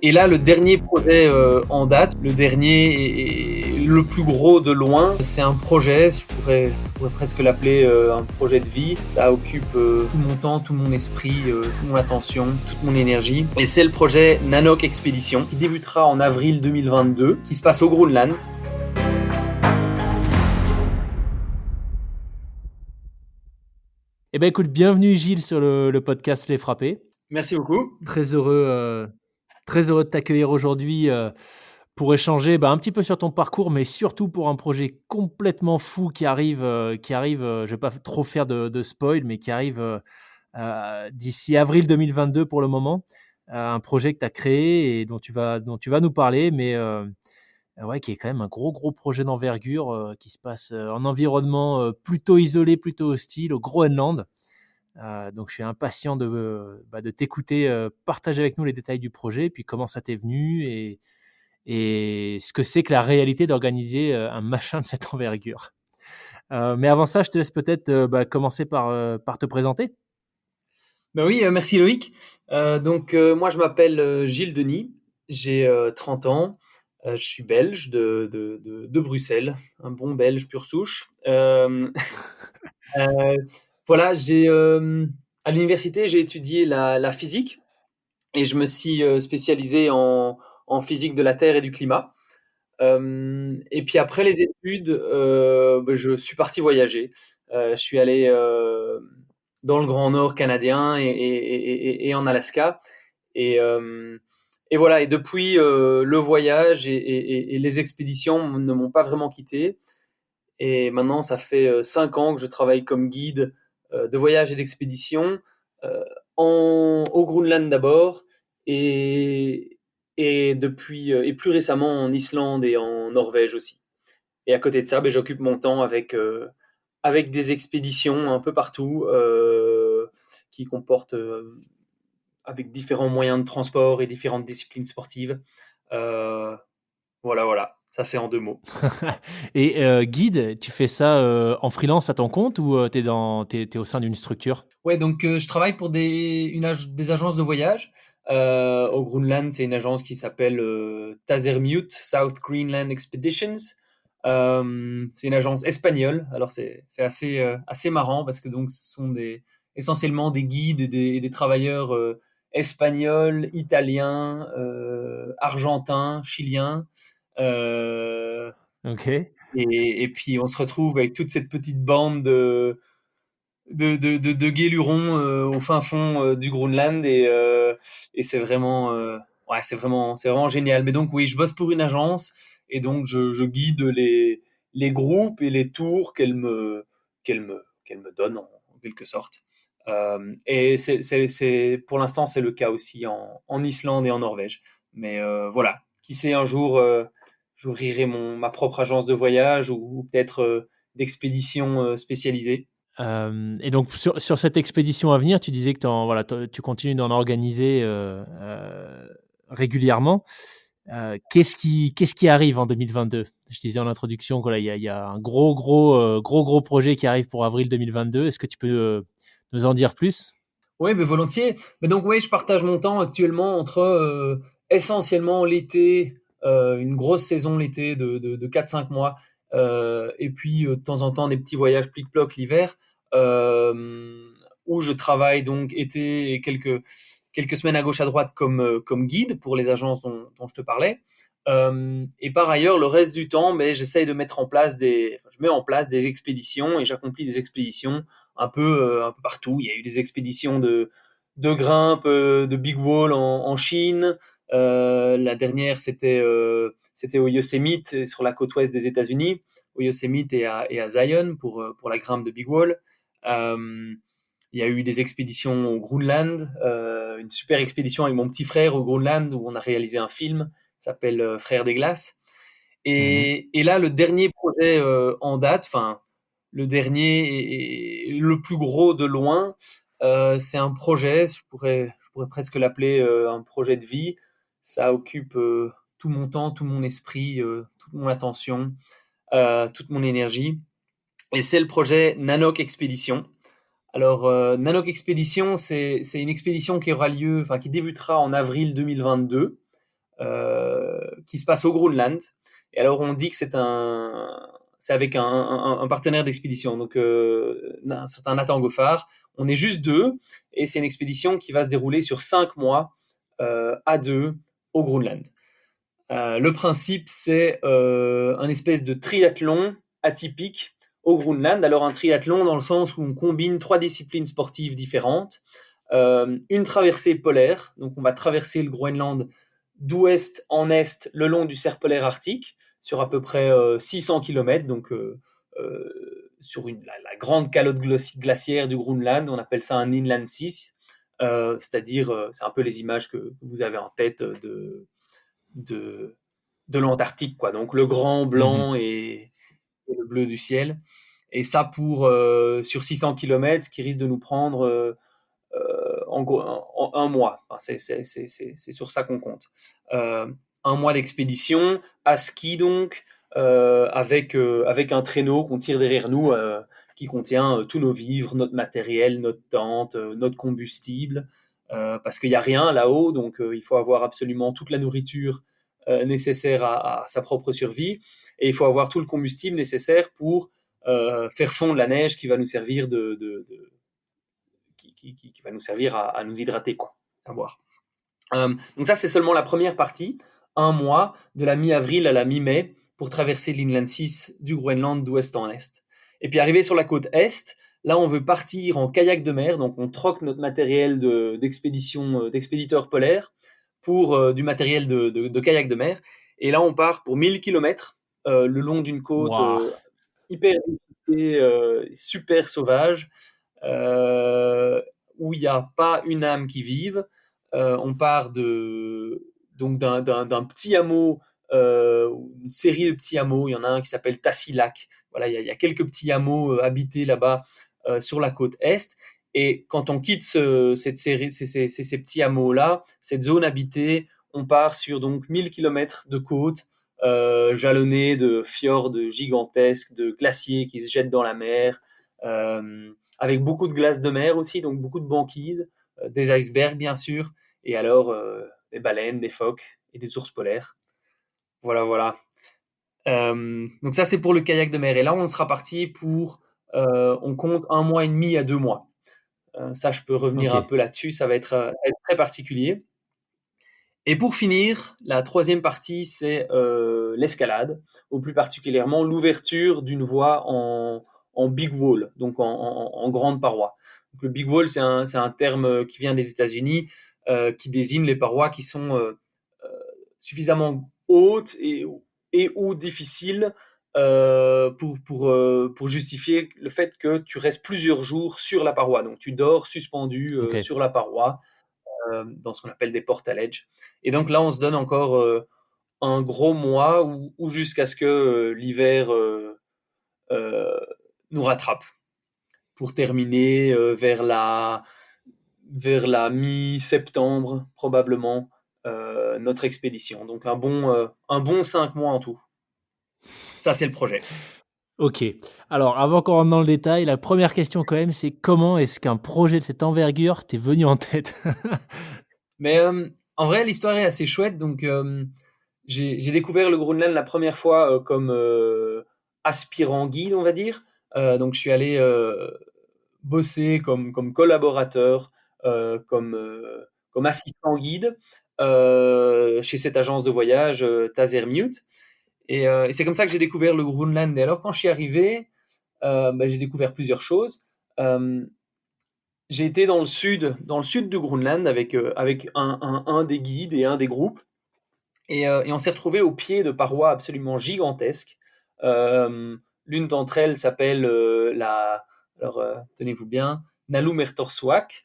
Et là, le dernier projet en date, le dernier et le plus gros de loin, c'est un projet, je pourrais presque l'appeler un projet de vie. Ça occupe tout mon temps, tout mon esprit, toute mon attention, toute mon énergie. Et c'est le projet Nanook Expedition, qui débutera en avril 2022, qui se passe au Groenland. Eh ben écoute, bienvenue Gilles sur le podcast Les Frappés. Merci beaucoup. Très heureux de t'accueillir aujourd'hui pour échanger un petit peu sur ton parcours, mais surtout pour un projet complètement fou qui arrive. Je vais pas trop faire de spoil, mais qui arrive d'ici avril 2022 pour le moment. Un projet que tu as créé et dont tu vas nous parler, mais ouais, qui est quand même un gros projet d'envergure qui se passe en environnement plutôt isolé, plutôt hostile, au Groenland. Donc, je suis impatient de t'écouter partager avec nous les détails du projet, puis comment ça t'est venu et ce que c'est que la réalité d'organiser un machin de cette envergure. Mais avant ça, je te laisse peut-être commencer par te présenter. Ben oui, merci Loïc. Moi, je m'appelle Gilles Denis, j'ai 30 ans. Je suis belge de Bruxelles, un bon belge pure souche. Euh, voilà, à l'université, j'ai étudié la physique et je me suis spécialisé en physique de la Terre et du climat. Et puis après les études, je suis parti voyager. Je suis allé dans le Grand Nord canadien et en Alaska. Et, euh, et voilà, et depuis le voyage et les expéditions ne m'ont pas vraiment quitté. Et maintenant, ça fait 5 ans que je travaille comme guide de voyage et d'expédition au Groenland d'abord et, et plus récemment en Islande et en Norvège aussi. Et à côté de ça, j'occupe mon temps avec des expéditions un peu partout qui comportent avec différents moyens de transport et différentes disciplines sportives. Voilà. Ça, c'est en 2 mots. Et guide, tu fais ça en freelance à ton compte ou t'es au sein d'une structure? Ouais, donc je travaille pour des agences de voyage. Au Groenland, c'est une agence qui s'appelle Tazermute South Greenland Expeditions. C'est une agence espagnole. Alors c'est assez marrant parce que donc ce sont essentiellement des guides et des travailleurs espagnols, italiens, argentins, chiliens. Euh, Ok. et puis on se retrouve avec toute cette petite bande de guélurons au fin fond du Groenland et c'est vraiment génial. Mais donc oui, je bosse pour une agence et donc je guide les groupes et les tours qu'elle me donne en quelque sorte. Et pour l'instant, c'est le cas aussi en Islande et en Norvège. Mais voilà, qui sait, un jour, j'ouvrirai ma propre agence de voyage ou peut-être d'expédition spécialisée. Et donc sur cette expédition à venir, tu disais que tu continues d'en organiser régulièrement. Qu'est-ce qui arrive en 2022? Je disais en introduction qu'il y a un gros projet qui arrive pour avril 2022. Est-ce que tu peux nous en dire plus? Oui, mais volontiers. Mais donc, oui, je partage mon temps actuellement entre essentiellement l'été, une grosse saison l'été de 4-5 mois, et puis de temps en temps des petits voyages plic-ploc l'hiver, euh, où je travaille donc été et quelques semaines à gauche à droite comme guide pour les agences dont je te parlais. Et par ailleurs, le reste du temps, j'essaye de je mets en place des expéditions et j'accomplis des expéditions un peu partout. Il y a eu des expéditions de grimpe, de Big Wall en Chine. La dernière, c'était au Yosemite, sur la côte ouest des États-Unis, au Yosemite et à Zion pour la grimpe de Big Wall. Il y a eu des expéditions au Groenland, une super expédition avec mon petit frère au Groenland où on a réalisé un film qui s'appelle Frères des Glaces. Et là, le dernier projet en date, enfin le dernier et le plus gros de loin, c'est un projet, je pourrais presque l'appeler un projet de vie. Ça occupe tout mon temps, tout mon esprit, toute mon attention, toute mon énergie. Et c'est le projet Nanook Expedition. Alors, Nanook Expedition, c'est une expédition qui aura lieu, enfin qui débutera en avril 2022 qui se passe au Groenland. Et alors on dit que c'est avec un partenaire d'expédition, donc un certain Nathan Goffard. On est juste deux, et c'est une expédition qui va se dérouler sur 5 mois à deux au Groenland. Le principe, c'est un espèce de triathlon atypique au Groenland. Alors un triathlon dans le sens où on combine 3 disciplines sportives différentes. Une traversée polaire, donc on va traverser le Groenland d'ouest en est le long du cercle polaire arctique sur à peu près 600 km, donc sur la grande calotte glaciaire du Groenland. On appelle ça un Inland 6, c'est-à-dire, c'est un peu les images que vous avez en tête de, de l'Antarctique, quoi. Donc le grand blanc et le bleu du ciel. Et ça pour sur 600 km, ce qui risque de nous prendre en gros un mois. Enfin, c'est sur ça qu'on compte. Un mois d'expédition à ski donc, avec un traîneau qu'on tire derrière nous, qui contient tous nos vivres, notre matériel, notre tente, notre combustible, parce qu'il n'y a rien là-haut, donc il faut avoir absolument toute la nourriture nécessaire à sa propre survie, et il faut avoir tout le combustible nécessaire pour faire fondre la neige qui va nous servir qui va nous servir à nous hydrater, quoi, à boire. Donc ça, c'est seulement la première partie, un mois, de la mi-avril à la mi-mai, pour traverser l'Inland 6 du Groenland d'ouest en est. Et puis arrivé sur la côte est, là, on veut partir en kayak de mer, donc on troque notre matériel d'expédition, d'expéditeur polaire pour du matériel de kayak de mer. Et là, on part pour 1000 km le long d'une côte Waouh. hyper super sauvage, euh, où il n'y a pas une âme qui vive. On part donc d'un petit hameau, une série de petits hameaux. Il y en a un qui s'appelle Tassilac. Voilà, il y a quelques petits hameaux habités là-bas sur la côte est. Et quand on quitte cette série, ces petits hameaux-là, cette zone habitée, on part sur donc 1000 km de côte, jalonnée de fjords gigantesques, de glaciers qui se jettent dans la mer, avec beaucoup de glace de mer aussi, donc beaucoup de banquises, des icebergs bien sûr, et alors des baleines, des phoques et des ours polaires. Voilà, voilà. Donc ça, c'est pour le kayak de mer. Et là, on sera parti pour, on compte un mois et demi à 2 mois. Ça, je peux revenir Ok. un peu là-dessus, ça va être très particulier. Et pour finir, la troisième partie, c'est l'escalade, ou plus particulièrement l'ouverture d'une voie en big wall, donc en grande paroi. Donc, le big wall, c'est un terme qui vient des États-Unis, qui désigne les parois qui sont suffisamment hautes et ou difficiles pour justifier le fait que tu restes plusieurs jours sur la paroi. Donc tu dors suspendu Ok. sur la paroi, dans ce qu'on appelle des portaledges. Et donc là, on se donne encore un gros mois ou jusqu'à ce que l'hiver euh, nous rattrape pour terminer vers la mi-septembre probablement notre expédition. Donc un bon 5 mois en tout. Ça, c'est le projet. Ok. Alors, avant qu'on rentre dans le détail, la première question quand même, c'est comment est-ce qu'un projet de cette envergure t'est venu en tête? Mais en vrai, l'histoire est assez chouette. Donc, j'ai découvert le Groenland la première fois comme aspirant guide, on va dire. Donc, je suis allé bosser comme collaborateur, comme assistant guide chez cette agence de voyage Tazermute. Et c'est comme ça que j'ai découvert le Groenland. Et alors, quand je suis arrivé, j'ai découvert plusieurs choses. Euh, j'ai été dans le sud du Groenland avec un des guides et un des groupes. Et on s'est retrouvé au pied de parois absolument gigantesques. Euh, L'une d'entre elles s'appelle alors tenez-vous bien, Nalumertorsuaq.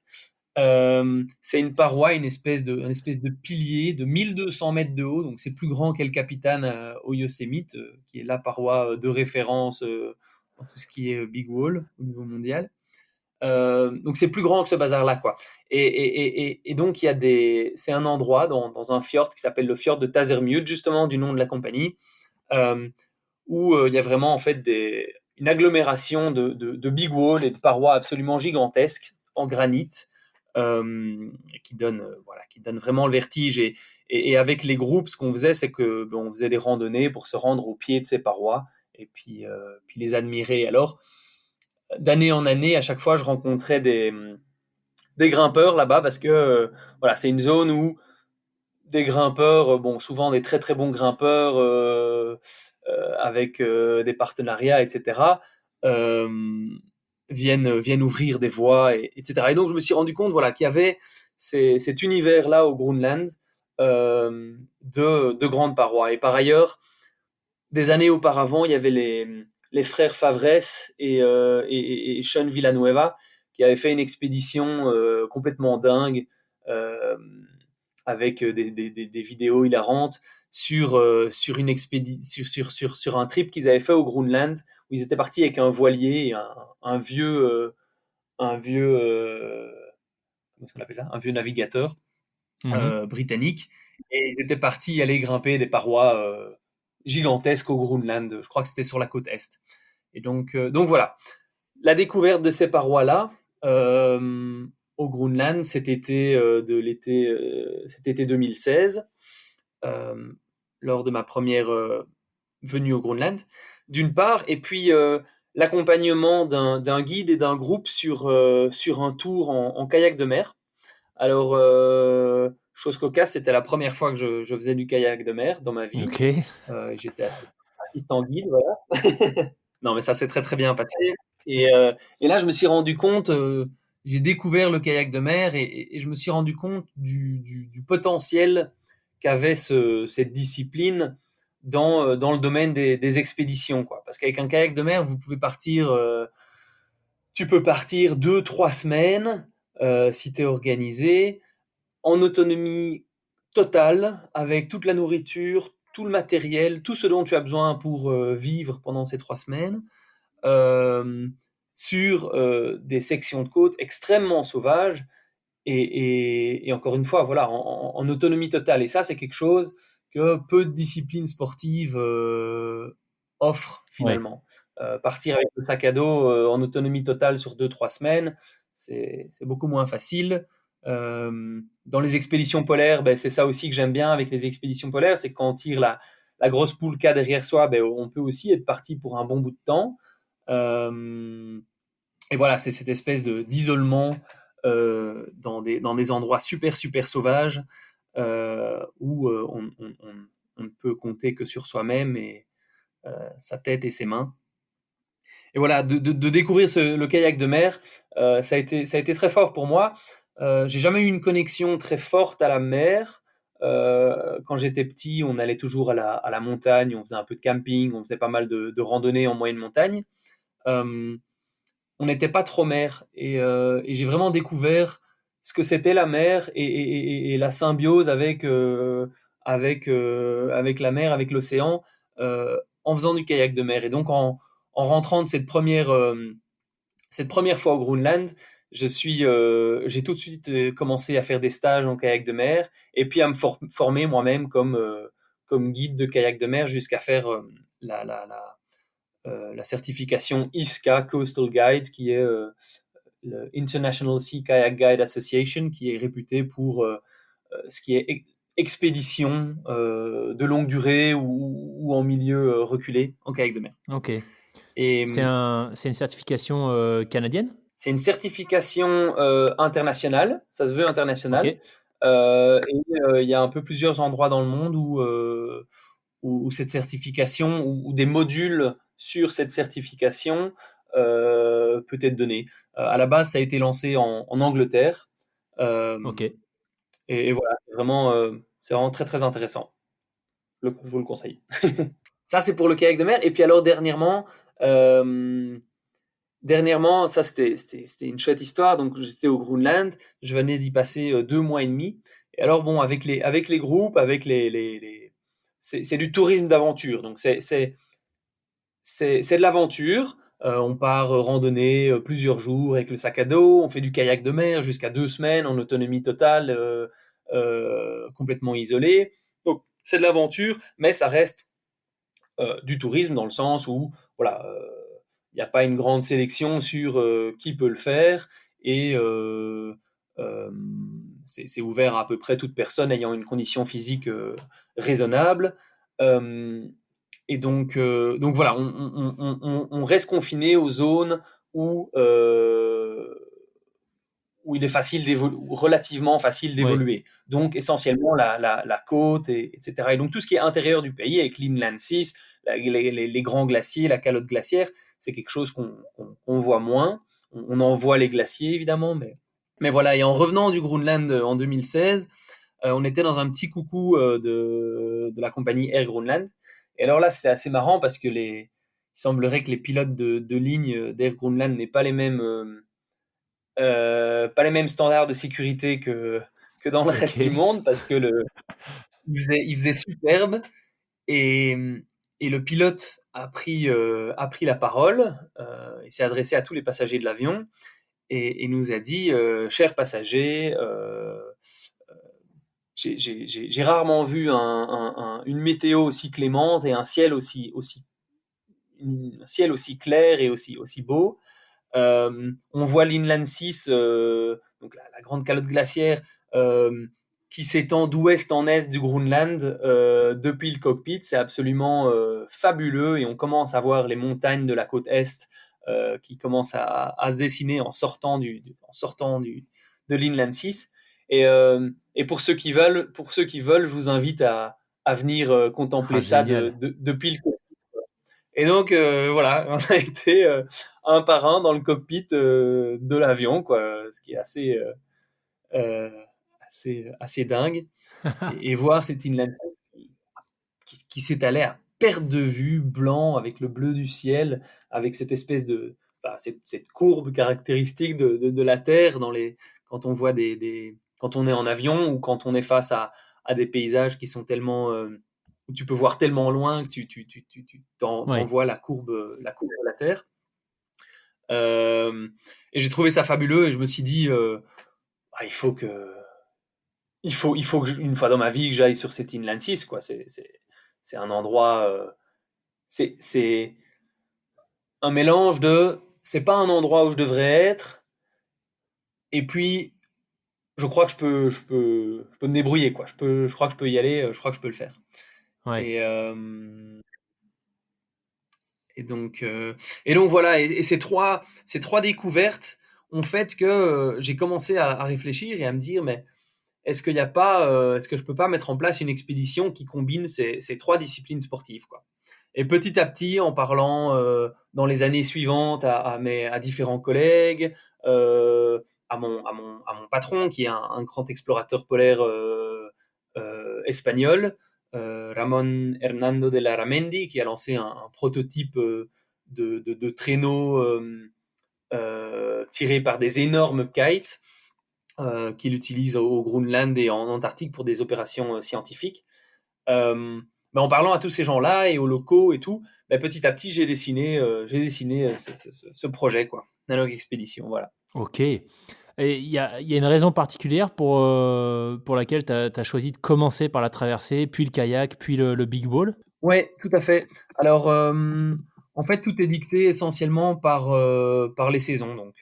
C'est une paroi, une espèce de pilier de 1200 mètres de haut, donc c'est plus grand qu'El Capitan au Yosemite, qui est la paroi de référence dans tout ce qui est Big Wall au niveau mondial. Donc c'est plus grand que ce bazar-là, quoi. Et donc c'est un endroit dans un fjord qui s'appelle le fjord de Tazermute, justement du nom de la compagnie, euh, où il y a vraiment en fait une agglomération de big walls et de parois absolument gigantesques en granit, qui donne vraiment le vertige. Et avec les groupes, ce qu'on faisait, c'est que on faisait des randonnées pour se rendre au pied de ces parois et puis les admirer. Alors, d'année en année, à chaque fois, je rencontrais des grimpeurs là-bas parce que voilà, c'est une zone où des grimpeurs, bon, souvent des très très bons grimpeurs avec des partenariats, etc. euh, viennent ouvrir des voies, etc. Et donc je me suis rendu compte, voilà, qu'il y avait cet univers-là au Groenland de grandes parois. Et par ailleurs, des années auparavant, il y avait les frères Favres et Sean Villanueva qui avaient fait une expédition complètement dingue euh, avec des vidéos hilarantes sur une sur un trip qu'ils avaient fait au Groenland où ils étaient partis avec un voilier, et un vieux comment est-ce qu'on appelle ça, un vieux navigateur Mhm. britannique, et ils étaient partis aller grimper des parois gigantesques au Groenland. Je crois que c'était sur la côte est. Et donc voilà, la découverte de ces parois-là au Groenland cet été 2016, euh, lors de ma première venue au Groenland, d'une part, et puis l'accompagnement d'un guide et d'un groupe sur un tour en kayak de mer. Alors, chose cocasse, c'était la première fois que je faisais du kayak de mer dans ma vie. Ok. J'étais assistant guide, voilà. Non, mais ça s'est très très bien passé. Et là, je me suis rendu compte, j'ai découvert le kayak de mer et je me suis rendu compte du potentiel qu'avait cette discipline dans le domaine des expéditions, quoi. Parce qu'avec un kayak de mer, tu peux partir 2, 3 semaines si tu es organisé en autonomie totale, avec toute la nourriture, tout le matériel, tout ce dont tu as besoin pour vivre pendant ces 3 semaines, euh, sur des sections de côte extrêmement sauvages, et encore une fois, voilà, en autonomie totale. Et ça, c'est quelque chose que peu de disciplines sportives offrent Ouais. finalement. Partir avec le sac à dos en autonomie totale sur 2, 3 semaines, c'est beaucoup moins facile. Dans les expéditions polaires, ben, c'est ça aussi que j'aime bien avec les expéditions polaires, c'est que quand on tire la grosse poulka derrière soi, ben, on peut aussi être parti pour un bon bout de temps. Euh, et voilà, c'est cette espèce d'isolement dans des endroits super, super sauvages où on ne peut compter que sur soi-même et sa tête et ses mains. Et voilà, de découvrir le kayak de mer, ça a été très fort pour moi. J'ai jamais eu une connexion très forte à la mer. Quand j'étais petit, on allait toujours à la montagne, on faisait un peu de camping, on faisait pas mal de randonnées en moyenne montagne. Euh, on n'était pas trop mer. Et j'ai vraiment découvert ce que c'était la mer et la symbiose avec la mer, avec l'océan, en faisant du kayak de mer. Et donc en rentrant de cette première fois au Groenland, j'ai tout de suite commencé à faire des stages en kayak de mer et puis à me former moi-même comme guide de kayak de mer jusqu'à faire la, la, la, la certification ISCA Coastal Guide, qui est le International Sea Kayak Guide Association, qui est réputé pour ce qui est expédition de longue durée ou en milieu reculé en kayak de mer. Ok. Et C'est une certification canadienne? c'est une certification internationale, ça se veut Ok. international. Il y a un peu plusieurs endroits dans le monde où cette certification, ou des modules sur cette certification peut être donné. À la base, ça a été lancé en Angleterre. Euh, Ok. et voilà, c'est vraiment très très intéressant. Je vous le conseille. Ça, c'est pour le kayak de mer. Et puis alors, euh, dernièrement, ça c'était une chouette histoire. Donc j'étais au Groenland, je venais d'y passer 2 mois et demi. Et alors bon, avec les groupes, c'est du tourisme d'aventure. Donc c'est de l'aventure. On part randonner plusieurs jours avec le sac à dos. On fait du kayak de mer jusqu'à 2 semaines en autonomie totale, complètement isolé. Donc c'est de l'aventure, mais ça reste du tourisme dans le sens où voilà, il n'y a pas une grande sélection sur qui peut le faire et c'est ouvert à peu près toute personne ayant une condition physique raisonnable. Et donc voilà, on reste confiné aux zones où, où il est relativement facile Oui, d'évoluer. Donc essentiellement la côte, etc. Et donc tout ce qui est intérieur du pays, avec l'Inland 6, les grands glaciers, la calotte glaciaire, c'est quelque chose qu'on voit moins. On en voit les glaciers évidemment, mais voilà. Et en revenant du Groenland en 2016, on était dans un petit coucou de la compagnie Air Groenland. Et alors là, c'était assez marrant parce que il semblerait que les pilotes de ligne d'Air Groenland n'aient pas les mêmes standards de sécurité que dans le reste du OK. monde parce que il faisait superbe et, et le pilote a pris la parole et s'est adressé à tous les passagers de l'avion et nous a dit chers passagers, j'ai rarement vu une météo aussi clémente et un ciel un ciel aussi clair et aussi beau. On voit l'Inland 6, donc la grande calotte glaciaire, euh, qui s'étend d'ouest en est du Groenland depuis le cockpit. C'est absolument fabuleux et on commence à voir les montagnes de la côte est qui commencent à se dessiner en sortant de l'Inland 6. Et pour ceux qui veulent, je vous invite à venir Ah contempler ça génial. depuis le cockpit. Et donc voilà, on a été un par un dans le cockpit de l'avion, quoi, ce qui est euh, assez dingue. Et voir cette inland qui s'étalait à perte de vue, blanc avec le bleu du ciel, avec cette espèce bah, cette courbe caractéristique de la Terre quand on voit quand on est en avion ou quand on est face à des paysages qui sont tellement où tu peux voir tellement loin que t'en Ouais. vois la courbe de la Terre. Euh, et j'ai trouvé ça fabuleux et je me suis dit, ah, il faut une fois dans ma vie que j'aille sur cet Inland 6, quoi. C'est un endroit, c'est un mélange c'est pas un endroit où je devrais être, et puis je crois que je peux me débrouiller, quoi. Je crois que je peux y aller, je crois que je peux le faire. Ouais. Et, euh, et donc, euh, et donc voilà, et ces trois découvertes ont fait que j'ai commencé à réfléchir et à me dire, mais est-ce que je peux pas mettre en place une expédition qui combine ces trois disciplines sportives, quoi. Et petit à petit, en parlant dans les années suivantes à différents collègues, à mon patron, qui est un grand explorateur polaire espagnol, Ramon Hernando de la Ramendi, qui a lancé un prototype de traîneau tiré par des énormes kites qu'il utilise au Groenland et en Antarctique pour des opérations scientifiques. Mais en parlant à tous ces gens-là et aux locaux et tout, bah, petit à petit, j'ai dessiné ce projet, quoi, Nanook Expédition, voilà. OK. Et il y a une raison particulière pour laquelle tu as choisi de commencer par la traversée, puis le kayak, puis le big ball? Ouais, tout à fait. Alors, en fait, tout est dicté essentiellement par les saisons, donc.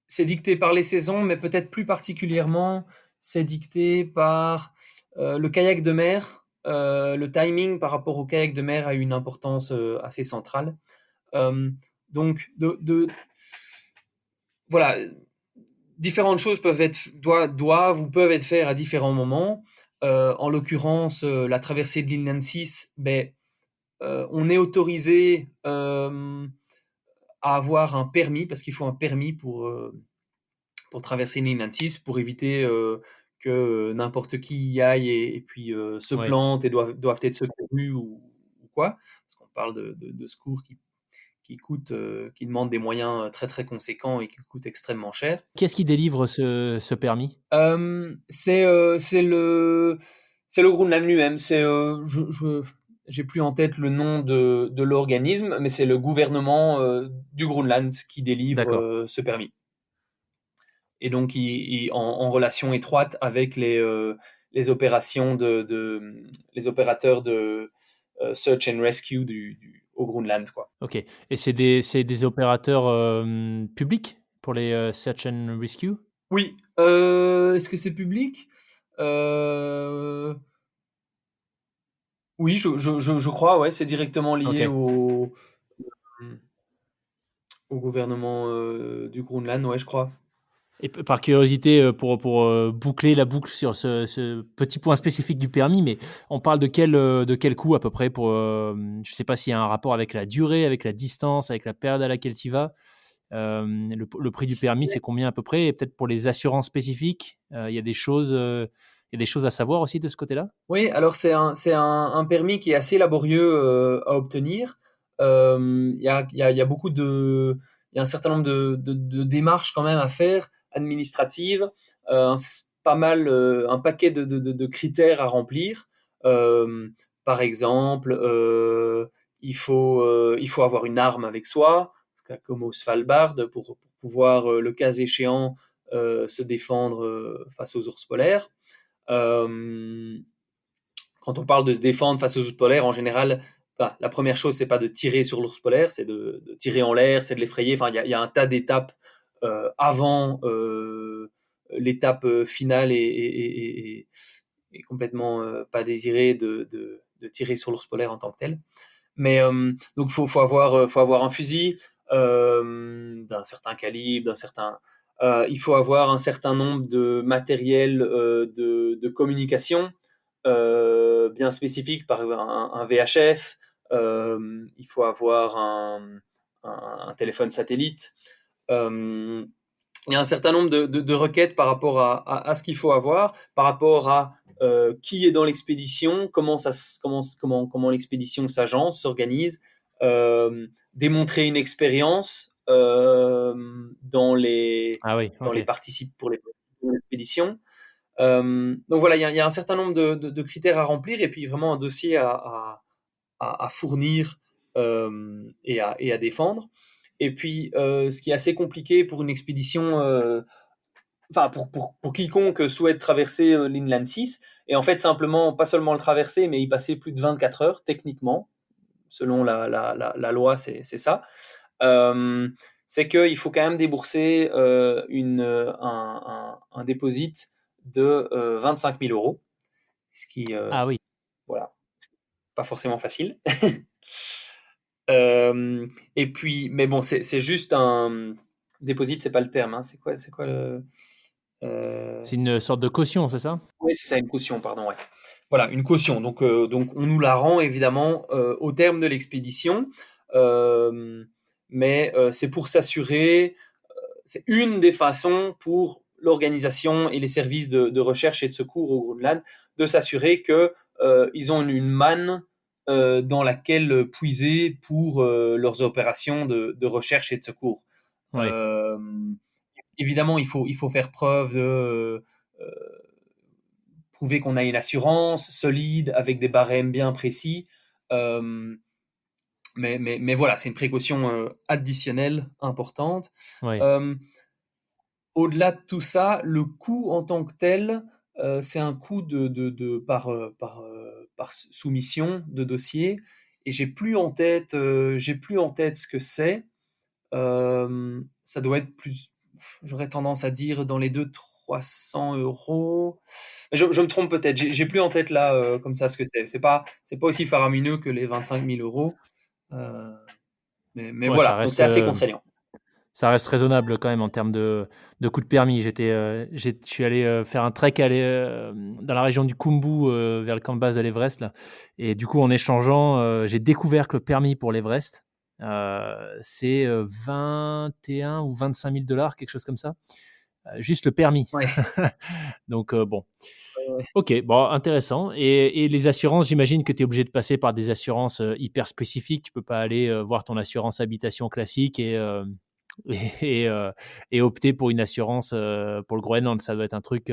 C'est dicté par les saisons, mais peut-être plus particulièrement, c'est dicté par le kayak de mer. Le timing par rapport au kayak de mer a une importance assez centrale. Euh, donc, voilà, différentes choses doivent ou peuvent être faites à différents moments. En l'occurrence, la traversée de l'Inland 6, ben, on est autorisé à avoir un permis, parce qu'il faut un permis pour traverser une ligne 6, pour éviter que n'importe qui y aille et puis se Ouais. plante et doivent être secourus ou quoi. Parce qu'on parle de secours qui demandent des moyens très très conséquents et qui coûtent extrêmement cher. Qu'est-ce qui délivre ce permis? C'est c'est le Groenland lui-même. J'ai plus en tête le nom de l'organisme, mais c'est le gouvernement du Groenland qui délivre D'accord. ce permis. Et donc en relation étroite avec les opérations les opérateurs de search and rescue au Groenland, quoi. OK. Et c'est des opérateurs, publics pour les, search and rescue? Oui, est-ce que c'est public? Euh, oui, je crois, ouais, c'est directement lié Ok. au gouvernement du Groenland, ouais, je crois. Et par curiosité, pour boucler la boucle sur ce petit point spécifique du permis, mais on parle de quel coût à peu près pour, je sais pas s'il y a un rapport avec la durée, avec la distance, avec la période à laquelle tu y vas. Le prix du permis, c'est combien à peu près? Et peut-être pour les assurances spécifiques, il y a des choses à savoir aussi de ce côté-là? Oui, alors c'est un permis qui est assez laborieux à obtenir. Il y a beaucoup il y a un certain nombre de démarches quand même à faire, administratives, pas mal, un paquet de critères à remplir. Euh, Par exemple, il faut avoir une arme avec soi, comme au Svalbard, pour pouvoir, le cas échéant, se défendre face aux ours polaires. Euh, Quand on parle de se défendre face aux ours polaires, en général, enfin, la première chose, c'est pas de tirer sur l'ours polaire, c'est de tirer en l'air, c'est de l'effrayer. Enfin, il y a un tas d'étapes avant l'étape finale et complètement pas désirée de tirer sur l'ours polaire en tant que tel. Mais donc, faut avoir un fusil d'un certain calibre, d'un certain. Il faut avoir un certain nombre de matériel de communication bien spécifique, par exemple un VHF. Il faut avoir un téléphone satellite. Euh, il y a un certain nombre de requêtes par rapport à ce qu'il faut avoir, par rapport à qui est dans l'expédition, comment l'expédition s'agence, s'organise, démontrer une expérience Ah oui, dans ok. les participants pour les pour l'expédition. Donc voilà, il y a un certain nombre de critères à remplir et puis vraiment un dossier à fournir et à défendre. Et puis, ce qui est assez compliqué pour une expédition, enfin pour quiconque souhaite traverser l'Inland 6, et en fait simplement, pas seulement le traverser, mais y passer plus de 24 heures, techniquement, selon la loi, c'est ça. Euh, c'est qu'il faut quand même débourser un deposit de 25 000 euros, ce qui, Ah oui. voilà, pas forcément facile. Euh, et puis, mais bon, c'est juste un deposit, c'est pas le terme, hein. C'est quoi le. C'est une sorte de caution, c'est ça? Oui, c'est ça, une caution, pardon, ouais. Voilà, une caution. Donc on nous la rend évidemment au terme de l'expédition, Euh, mais c'est pour s'assurer, c'est une des façons pour l'organisation et les services de recherche et de secours au Groenland de s'assurer que ils ont une manne dans laquelle puiser pour leurs opérations de recherche et de secours. Oui. Euh, Évidemment, il faut faire preuve de prouver qu'on a une assurance solide avec des barèmes bien précis. Euh, mais voilà, c'est une précaution additionnelle importante. Oui. Euh, Au-delà de tout ça, le coût en tant que tel, c'est un coût par soumission de dossier. Et j'ai plus en tête ce que c'est. Ça doit être plus, j'aurais tendance à dire dans les 200-300 euros. Je me trompe peut-être. J'ai plus en tête là comme ça ce que c'est. C'est pas aussi faramineux que les 25 000 euros. Euh, mais Ouais, voilà, donc c'est assez contraignant. ça reste raisonnable quand même en termes de coût de permis. Je suis allé faire un trek dans la région du Khumbu vers le camp de base de l'Everest là. Et du coup, en échangeant, j'ai découvert que le permis pour l'Everest, c'est 21 ou 25 000 dollars, quelque chose comme ça. Juste le permis. Ouais. Donc bon. Ok, bon, intéressant. Et les assurances, j'imagine que tu es obligé de passer par des assurances hyper spécifiques. Tu peux pas aller voir ton assurance habitation classique et, euh, et opter pour une assurance pour le Groenland. Ça doit être un truc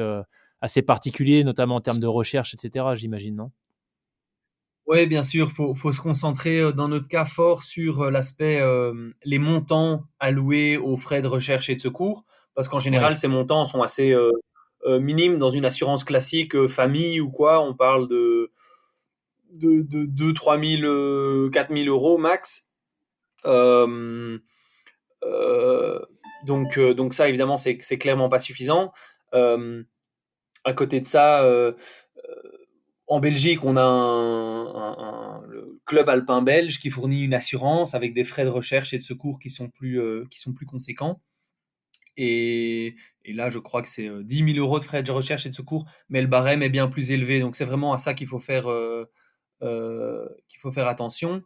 assez particulier, notamment en termes de recherche, etc., j'imagine, non? Oui, bien sûr, faut se concentrer dans notre cas fort sur l'aspect, les montants alloués aux frais de recherche et de secours, parce qu'en Oui, général, ces montants sont assez minimes dans une assurance classique famille ou quoi. On parle de 2 000, 3 000, 4 000 euros max. Euh, euh, Donc ça, évidemment, c'est clairement pas suffisant. À côté de ça, en Belgique, on a le club alpin belge qui fournit une assurance avec des frais de recherche et de secours qui sont plus conséquents. Et, et là, je crois que c'est 10 000 euros de frais de recherche et de secours, mais le barème est bien plus élevé. Donc c'est vraiment à ça qu'il faut faire attention.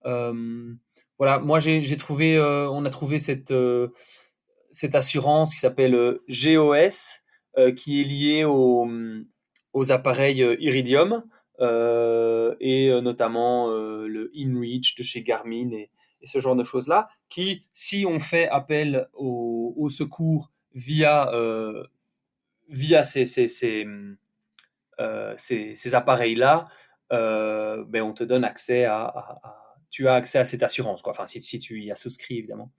Euh, voilà, moi on a trouvé cette assurance qui s'appelle GOS, qui est liée aux appareils Iridium, et notamment le InReach de chez Garmin et ce genre de choses-là, qui, si on fait appel au secours via ces appareils-là, ben on te donne accès tu as accès à cette assurance, quoi. Enfin, si tu y as souscrit, évidemment.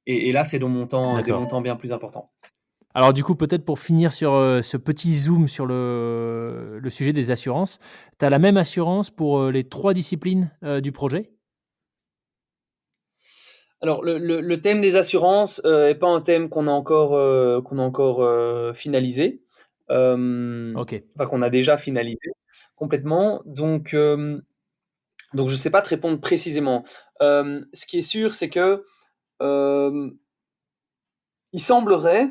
Et là, c'est des D'accord. montants bien plus importants. Alors du coup, peut-être pour finir sur ce petit zoom sur le sujet des assurances, tu as la même assurance pour les 3 disciplines du projet? Alors, le thème des assurances n'est pas un thème qu'on a encore finalisé, OK. enfin qu'on a déjà finalisé complètement. Donc je ne sais pas te répondre précisément. Ce qui est sûr, c'est que euh, il semblerait,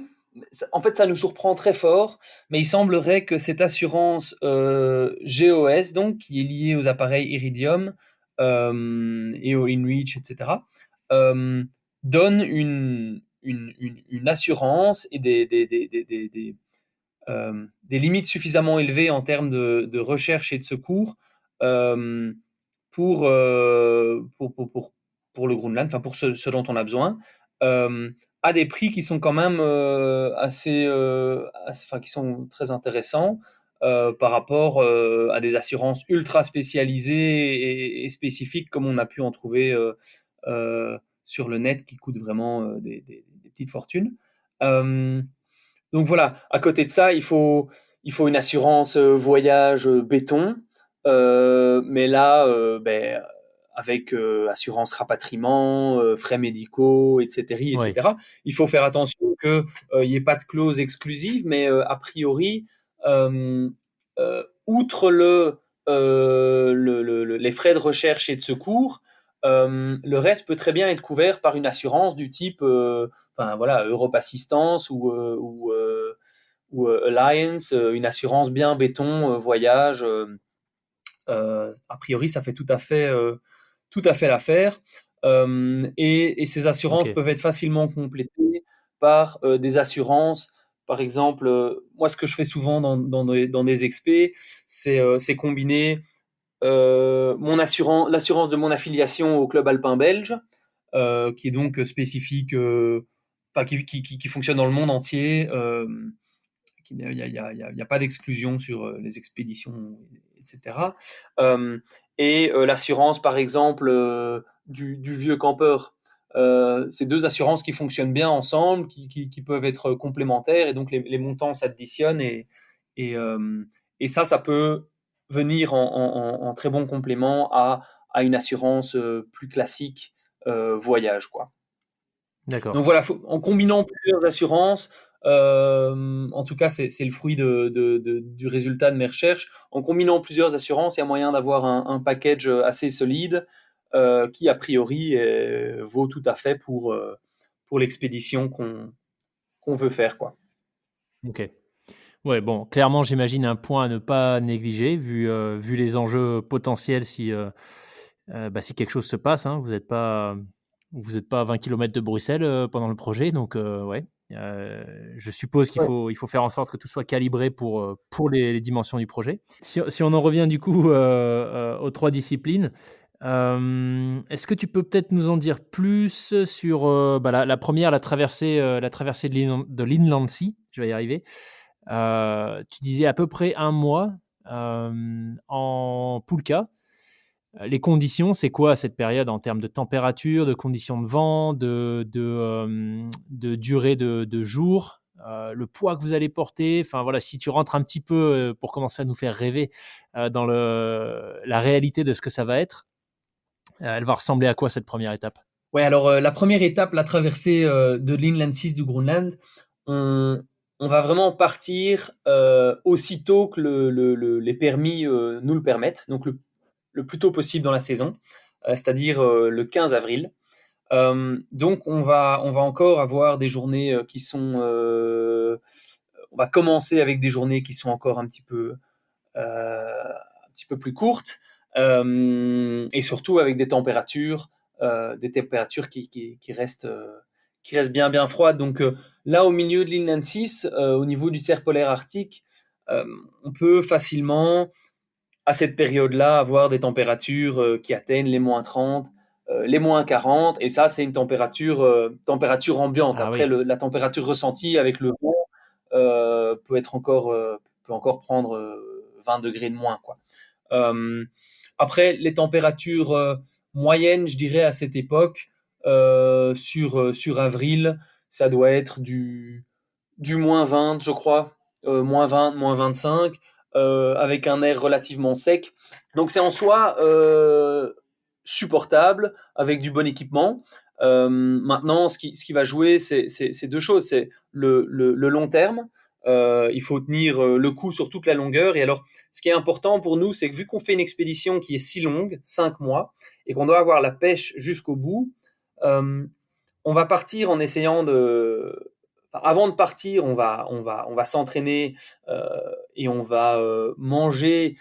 en fait, ça nous surprend très fort, mais il semblerait que cette assurance GOS, donc, qui est liée aux appareils Iridium et au InReach, etc., euh, donne une assurance et des limites suffisamment élevées en termes de recherche et de secours euh, pour le Groenland, enfin pour ce dont on a besoin, euh, à des prix qui sont quand même enfin, qui sont très intéressants par rapport à des assurances ultra spécialisées et spécifiques comme on a pu en trouver euh, sur le net qui coûtent vraiment des petites fortunes. Euh, donc voilà, à côté de ça, il faut une assurance voyage béton, mais là, avec assurance rapatriement, frais médicaux, etc., Oui. etc. Il faut faire attention qu'il n'y ait pas de clause exclusive, mais a priori, euh, outre les frais de recherche et de secours, le reste peut très bien être couvert par une assurance du type enfin voilà, Europe Assistance ou Alliance, une assurance bien béton, voyage. A priori, ça fait tout à fait l'affaire. Et ces assurances OK. peuvent être facilement complétées par des assurances. Par exemple, moi, ce que je fais souvent dans des expés, c'est combiner l'assurance de mon affiliation au club alpin belge, qui est donc spécifique, enfin, qui fonctionne dans le monde entier. Il n'y a pas d'exclusion sur les expéditions, etc. L'assurance, par exemple, du vieux campeur. C'est deux assurances qui fonctionnent bien ensemble, qui peuvent être complémentaires, et donc les montants s'additionnent, et, euh, et ça peut venir en très bon complément à une assurance plus classique voyage, quoi. Donc D'accord. voilà, en combinant plusieurs assurances, en tout cas c'est le fruit du résultat de mes recherches, en combinant plusieurs assurances, il y a moyen d'avoir un package assez solide qui a priori vaut tout à fait pour l'expédition qu'on veut faire, quoi. OK. Ouais, bon, clairement, j'imagine un point à ne pas négliger vu les enjeux potentiels si quelque chose se passe, hein. Vous êtes pas à 20 kilomètres de Bruxelles, pendant le projet donc ouais. Je suppose Ouais. il faut faire en sorte que tout soit calibré pour les dimensions du projet. Si on en revient du coup, aux 3 disciplines, est-ce que tu peux peut-être nous en dire plus sur, la 1re, la traversée de l'Inland Sea? Je vais y arriver. Tu disais à peu près 1 mois, en Pulka. Les conditions, c'est quoi à cette période en termes de température, de conditions de vent, de durée de jours, le poids que vous allez porter? Enfin voilà, si tu rentres un petit peu, pour commencer à nous faire rêver, dans la réalité de ce que ça va être, elle va ressembler à quoi cette première étape? Ouais, alors la première étape, la traversée de l'Inland 6 du Groenland, on, on va vraiment partir aussitôt que les permis nous le permettent, donc le plus tôt possible dans la saison, c'est-à-dire le 15 avril. Donc on va encore avoir des journées qui sont... on va commencer avec des journées qui sont encore un petit peu plus courtes, et surtout avec des températures qui restent bien bien froides. Donc là, au milieu de l'Inland 6, au niveau du cercle polaire arctique, on peut facilement, à cette période-là, avoir des températures qui atteignent les -30, les -40, et ça, c'est une température ambiante. Ah Après, oui. la température ressentie avec le vent peut encore prendre 20 degrés de moins, quoi. Euh, Après, les températures moyennes, je dirais, à cette époque, sur avril, ça doit être du -20, je crois, -20, -25, avec un air relativement sec. Donc c'est en soi supportable, avec du bon équipement. Maintenant, ce qui va jouer, c'est deux choses. C'est le long terme. Il faut tenir le coup sur toute la longueur. Et alors, ce qui est important pour nous, c'est que vu qu'on fait une expédition qui est si longue, 5 mois, et qu'on doit avoir la pêche jusqu'au bout, euh, on va partir en essayant de... Enfin, avant de partir, on va s'entraîner et on va manger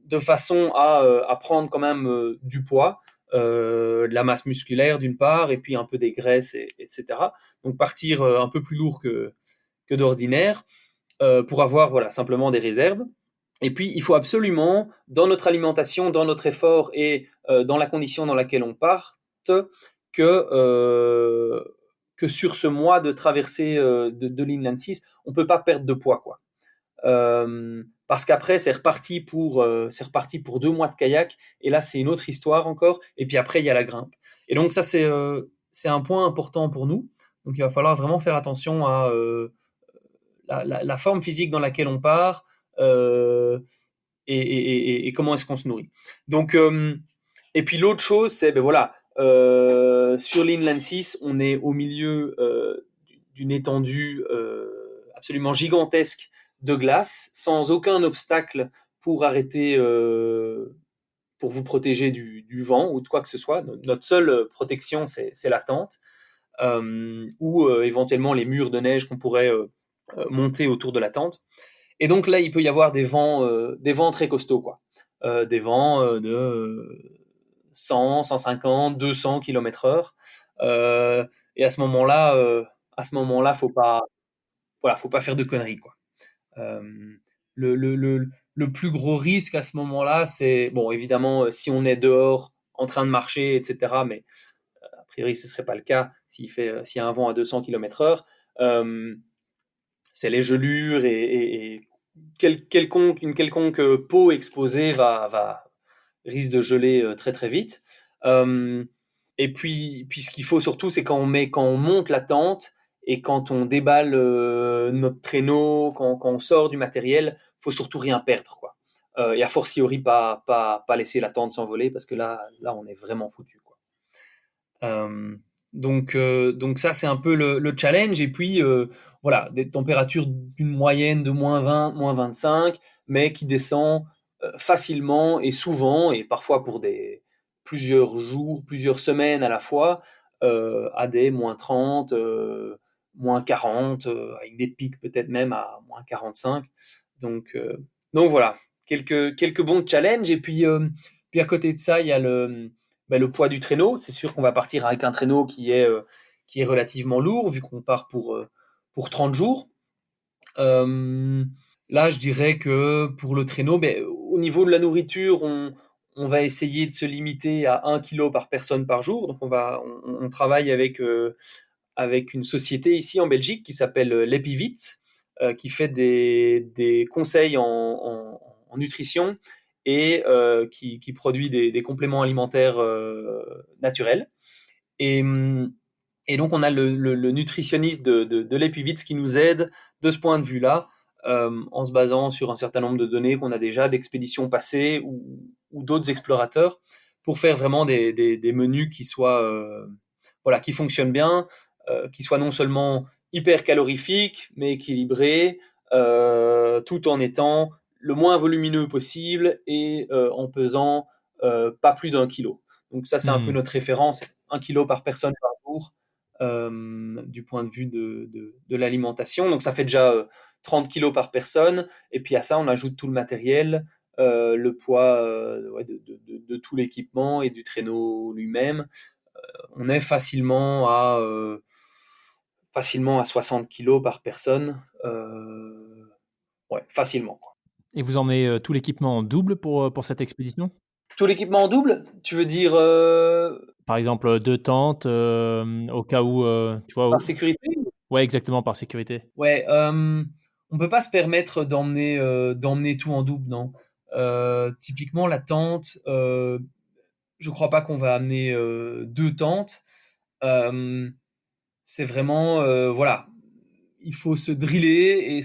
de façon à prendre quand même du poids, de la masse musculaire d'une part, et puis un peu des graisses, etc. Donc partir un peu plus lourd que d'ordinaire pour avoir voilà, simplement des réserves. Et puis, il faut absolument, dans notre alimentation, dans notre effort et dans la condition dans laquelle on part, que, euh, que sur ce mois de traversée de l'Inland 6, on ne peut pas perdre de poids, quoi. Parce qu'après, c'est reparti pour 2 mois de kayak, et là, c'est une autre histoire encore. Et puis après, il y a la grimpe. Et donc, ça, c'est un point important pour nous. Donc, il va falloir vraiment faire attention à la forme physique dans laquelle on part et comment est-ce qu'on se nourrit. Donc, et puis l'autre chose, c'est, ben voilà, sur l'Inland 6, on est au milieu d'une étendue absolument gigantesque de glace, sans aucun obstacle pour arrêter, pour vous protéger du vent ou de quoi que ce soit. Notre seule protection, c'est la tente, ou éventuellement les murs de neige qu'on pourrait monter autour de la tente. Et donc là, il peut y avoir des vents très costauds, quoi. Des vents de 100, 150, 200 km/h. Et à ce moment là, faut pas faire de conneries, quoi. Euh, le plus gros risque à ce moment-là, c'est, bon, évidemment, si on est dehors en train de marcher, etc., mais a priori, ce ne serait pas le cas s'il y a un vent à 200 km/h. C'est les gelures et une quelconque peau exposée risque de geler très très vite. Euh, et puis, ce qu'il faut surtout, c'est quand on monte la tente et quand on déballe notre traîneau, quand on sort du matériel, faut surtout rien perdre, quoi. Et a fortiori pas laisser la tente s'envoler, parce que là on est vraiment foutu, quoi. Euh, donc ça, c'est un peu le challenge. Et puis, voilà, des températures d'une moyenne de -20, -25, mais qui descend facilement et souvent, et parfois pour plusieurs jours, plusieurs semaines à la fois, à des -30, -40, avec des pics peut-être même à -45. Donc, euh, donc voilà, quelques bons challenges. Et puis à côté de ça, il y a le poids du traîneau. C'est sûr qu'on va partir avec un traîneau qui est relativement lourd, vu qu'on part pour 30 jours. Euh, Là, je dirais que pour le traîneau, mais au niveau de la nourriture, on va essayer de se limiter à 1 kilo par personne par jour. Donc on travaille avec une société ici en Belgique qui s'appelle l'Epivit, qui fait des conseils en nutrition, et qui produit des compléments alimentaires naturels. Et, et donc, on a le nutritionniste de l'Epivit qui nous aide de ce point de vue-là, en se basant sur un certain nombre de données qu'on a déjà d'expéditions passées ou d'autres explorateurs, pour faire vraiment des menus qui soient voilà, qui fonctionne bien, qui soit non seulement hyper calorifique, mais équilibré, tout en étant le moins volumineux possible et en pesant pas plus d'1 kilo. Donc ça, c'est un peu Mmh. notre référence, 1 kilo par personne par jour, du point de vue de l'alimentation. Donc ça fait déjà 30 kilos par personne. Et puis à ça, on ajoute tout le matériel, le poids ouais, de tout l'équipement et du traîneau lui-même. On est facilement à 60 kilos par personne. Ouais, facilement, quoi. Et vous emmenez, tout l'équipement en double pour cette expédition? Tout l'équipement en double? Tu veux dire Par exemple, 2 tentes, au cas où, tu vois? par Ou sécurité? ouais, exactement, par sécurité. Ouais, on peut pas se permettre d'emmener tout en double, non. Typiquement la tente, je crois pas qu'on va amener 2 tentes. Hem, c'est vraiment, voilà, il faut se driller et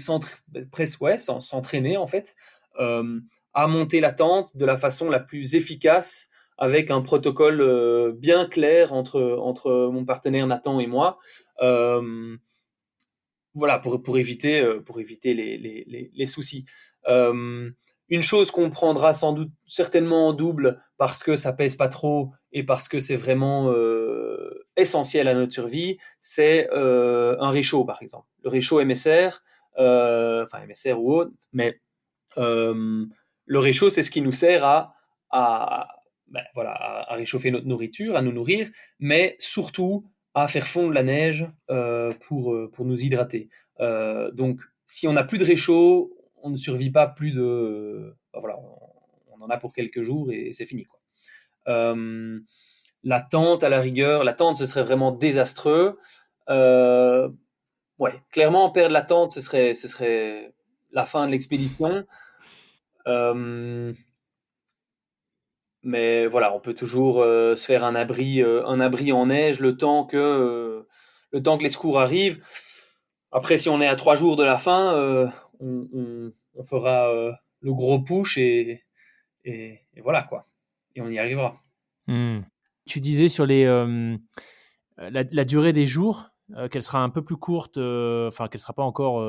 presque ouais, s'entraîner en fait, à monter la tente de la façon la plus efficace avec un protocole bien clair entre mon partenaire Nathan et moi. Euh, voilà, pour éviter les soucis. Euh, une chose qu'on prendra sans doute certainement en double parce que ça pèse pas trop et parce que c'est vraiment essentiel à notre survie, c'est un réchaud par exemple. Le réchaud MSR, enfin MSR ou autre, mais euh, le réchaud c'est ce qui nous sert voilà, à réchauffer notre nourriture, à nous nourrir, mais surtout à faire fondre la neige pour nous hydrater. Donc, si on n'a plus de réchaud, on ne survit pas plus de. Voilà, on en a pour quelques jours et c'est fini, quoi. Euh, la tente, à la rigueur, la tente, ce serait vraiment désastreux. Euh, ouais, clairement, perdre la tente, ce serait la fin de l'expédition. Euh, mais voilà, on peut toujours se faire un abri en neige le temps que les secours arrivent. Après, si on est à 3 jours de la fin, on fera le gros push et voilà quoi. Et on y arrivera. Mmh. Tu disais sur la durée des jours, qu'elle sera un peu plus courte, enfin qu'elle sera pas encore,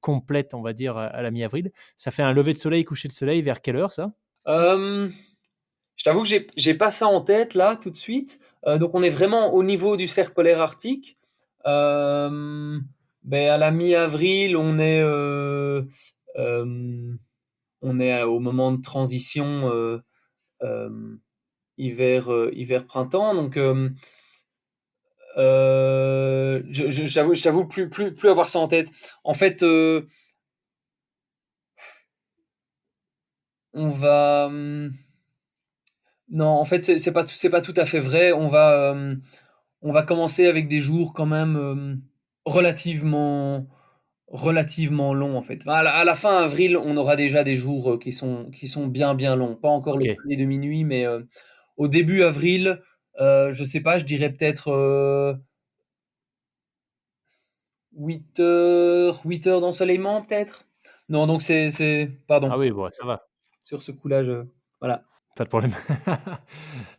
complète, on va dire, à la mi-avril. Ça fait un lever de soleil, coucher de soleil vers quelle heure ça? Euh, je t'avoue que j'ai pas ça en tête là tout de suite. Donc on est vraiment au niveau du cercle polaire arctique. Euh, à la mi-avril, on est au moment de transition euh, hiver-printemps. Donc, je t'avoue plus avoir ça en tête. En fait, on va. Non, en fait, c'est pas tout à fait vrai. On va commencer avec des jours quand même relativement longs en fait. À la fin avril, on aura déjà des jours qui sont bien bien longs. Pas encore le OK. soleil de minuit, mais au début avril, je sais pas, je dirais peut-être 8 heures d'ensoleillement peut-être. Non, donc pardon, Ah oui, bon, ça va, sur ce coup-là, voilà. pas de problème.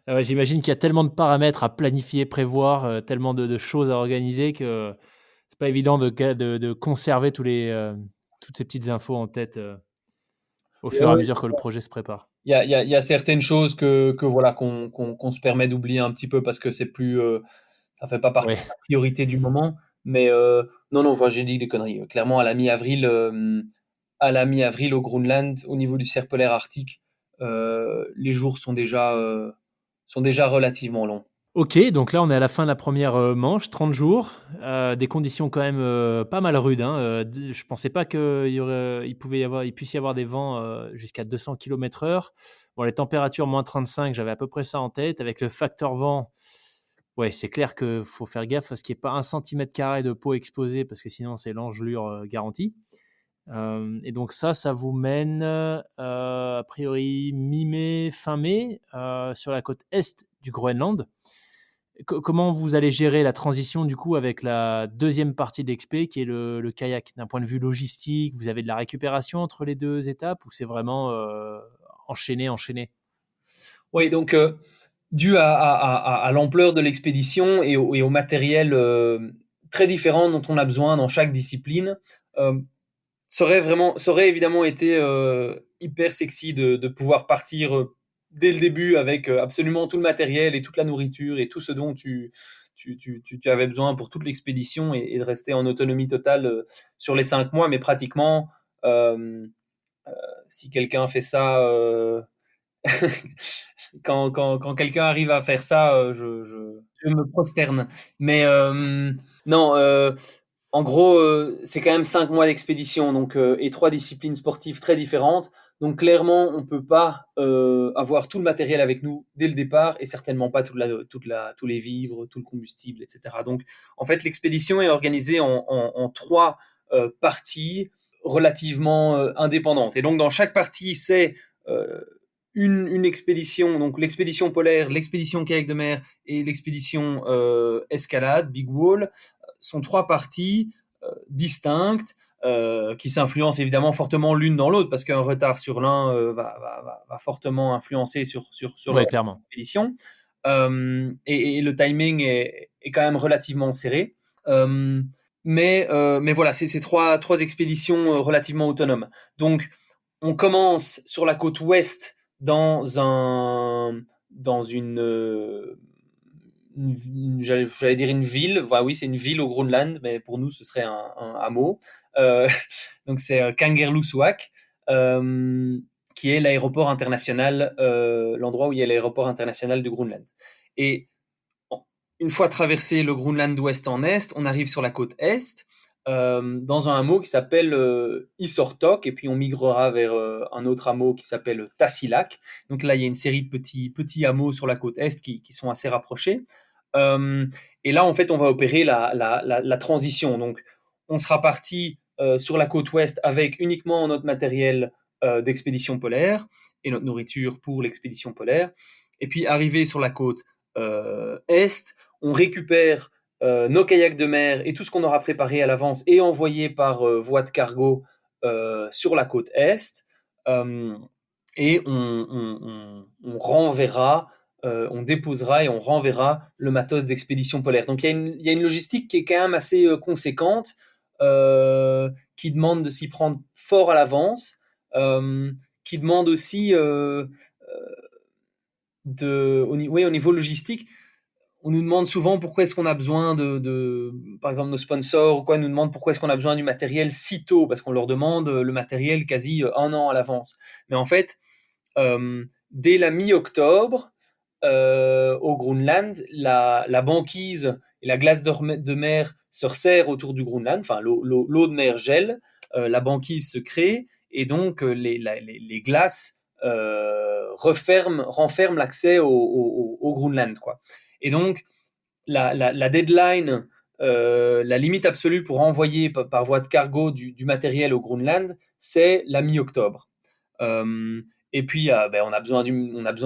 Ah ouais, j'imagine qu'il y a tellement de paramètres à planifier, prévoir, tellement de choses à organiser que c'est pas évident de conserver toutes ces petites infos en tête, au fur et à Ouais, mesure que le projet se prépare. il y a certaines choses que voilà qu'on se permet d'oublier un petit peu parce que ça fait pas partie Ouais. de la priorité du moment. Mais non, non, enfin, j'ai dit des conneries. Clairement, à la mi-avril au Groenland, au niveau du cercle polaire arctique, les jours sont déjà relativement longs. OK, donc là, on est à la fin de la première manche, 30 jours, des conditions quand même, pas mal rudes, hein, d je pensais pas il puisse y avoir des vents, jusqu'à 200 kilomètres/heure. Bon, les températures -35, j'avais à peu près ça en tête. Avec le facteur vent, ouais, c'est clair qu'il faut faire gaffe à ce qu'il y ait pas 1 cm² de peau exposée parce que sinon c'est l'engelure, garantie. Et donc ça vous mène, a priori mi-mai, fin mai, sur la côte est du Groenland. Comment vous allez gérer la transition du coup avec la deuxième partie de l'expé qui est le kayak? D'un point de vue logistique, vous avez de la récupération entre les 2 étapes ou c'est vraiment, enchaîné, enchaîné? Oui, donc dû à l'ampleur de l'expédition et au matériel très différent dont on a besoin dans chaque discipline. Euh, ça aurait évidemment été hyper sexy de pouvoir partir dès le début avec absolument tout le matériel et toute la nourriture et tout ce dont tu avais besoin pour toute l'expédition et de rester en autonomie totale sur les 5 mois. Mais pratiquement, euh, si quelqu'un fait ça, quand quelqu'un arrive à faire ça, je me prosterne. Mais non, en gros, c'est quand même 5 mois d'expédition donc, et 3 disciplines sportives très différentes. Donc clairement, on ne peut pas avoir tout le matériel avec nous dès le départ et certainement pas tous les vivres, tout le combustible, etc. Donc en fait, l'expédition est organisée en 3 parties relativement indépendantes. Et donc dans chaque partie, c'est euh, une expédition, donc l'expédition polaire, l'expédition kayak de mer et l'expédition escalade, Big Wall, sont 3 parties distinctes qui s'influencent évidemment fortement l'une dans l'autre parce qu'un retard sur l'un va fortement influencer sur Ouais, leur clairement. expédition. Et le timing est quand même relativement serré. Euh, mais voilà, c'est trois expéditions relativement autonomes. Donc, on commence sur la côte ouest dans j'allais dire une ville. Bah oui, c'est une ville au Groenland, mais pour nous, ce serait un hameau. Euh, donc, c'est Kangerlussuaq, euh, qui est l'aéroport international, l'endroit où il y a l'aéroport international du Groenland. Et une fois traversé le Groenland d'ouest en est, on arrive sur la côte est, dans un hameau qui s'appelle Isortok, et puis on migrera vers un autre hameau qui s'appelle Tassilak. Donc là, il y a une série de petits hameaux sur la côte est qui sont assez rapprochés. Euh, et là, en fait, on va opérer la transition. Donc, on sera parti sur la côte ouest avec uniquement notre matériel d'expédition polaire et notre nourriture pour l'expédition polaire. Et puis, arrivé sur la côte est, on récupère nos kayaks de mer et tout ce qu'on aura préparé à l'avance et envoyé par voie de cargo sur la côte est. Euh, et on renverra, on déposera et on renverra le matos d'expédition polaire. Donc il y a une logistique qui est quand même assez conséquente, qui demande de s'y prendre fort à l'avance, qui demande aussi au niveau logistique, on nous demande souvent pourquoi est-ce qu'on a besoin par exemple, nos sponsors ou quoi nous demandent pourquoi est-ce qu'on a besoin du matériel si tôt, parce qu'on leur demande le matériel quasi un an à l'avance. Mais en fait, dès la mi-octobre, au Groenland, la banquise et la glace de mer se resserrent autour du Groenland, enfin l'eau de mer gèle, la banquise se crée et donc les glaces renferment l'accès au Groenland, quoi. Et donc la deadline, la limite absolue pour envoyer par voie de cargo du matériel au Groenland, c'est la mi-octobre. Euh, et puis, ben, on a besoin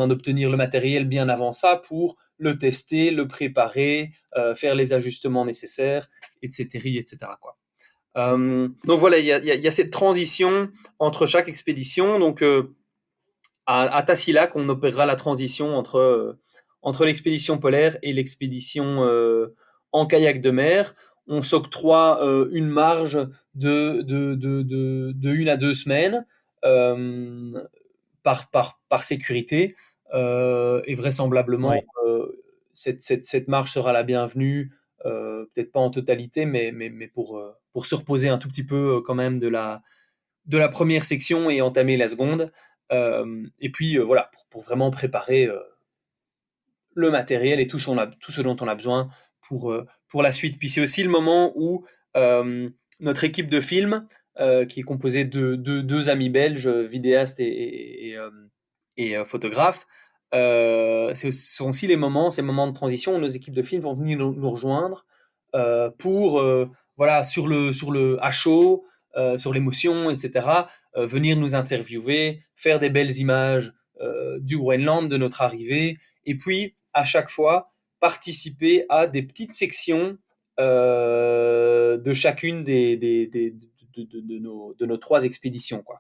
d'obtenir le matériel bien avant ça pour le tester, le préparer, faire les ajustements nécessaires, etc., etc., quoi. Donc voilà, il y a cette transition entre chaque expédition. Donc à Tassilac, on opérera la transition entre l'expédition polaire et l'expédition en kayak de mer. On s'octroie une marge de 1 à 2 semaines euh, par sécurité. Et vraisemblablement, Oui. cette marge sera la bienvenue, peut-être pas en totalité, mais pour se reposer un tout petit peu quand même de la première section et entamer la seconde. Et puis voilà, pour vraiment préparer le matériel et tout ce dont on a besoin pour la suite. Puis c'est aussi le moment où notre équipe de film, qui est composée de 2 amis belges, vidéastes et photographes, ce sont aussi ces moments de transition où nos équipes de film vont venir nous rejoindre pour, voilà, sur le à chaud, sur l'émotion, etc., venir nous interviewer, faire des belles images du Groenland, de notre arrivée, et puis à chaque fois participer à des petites sections de chacune de nos 3 expéditions, quoi.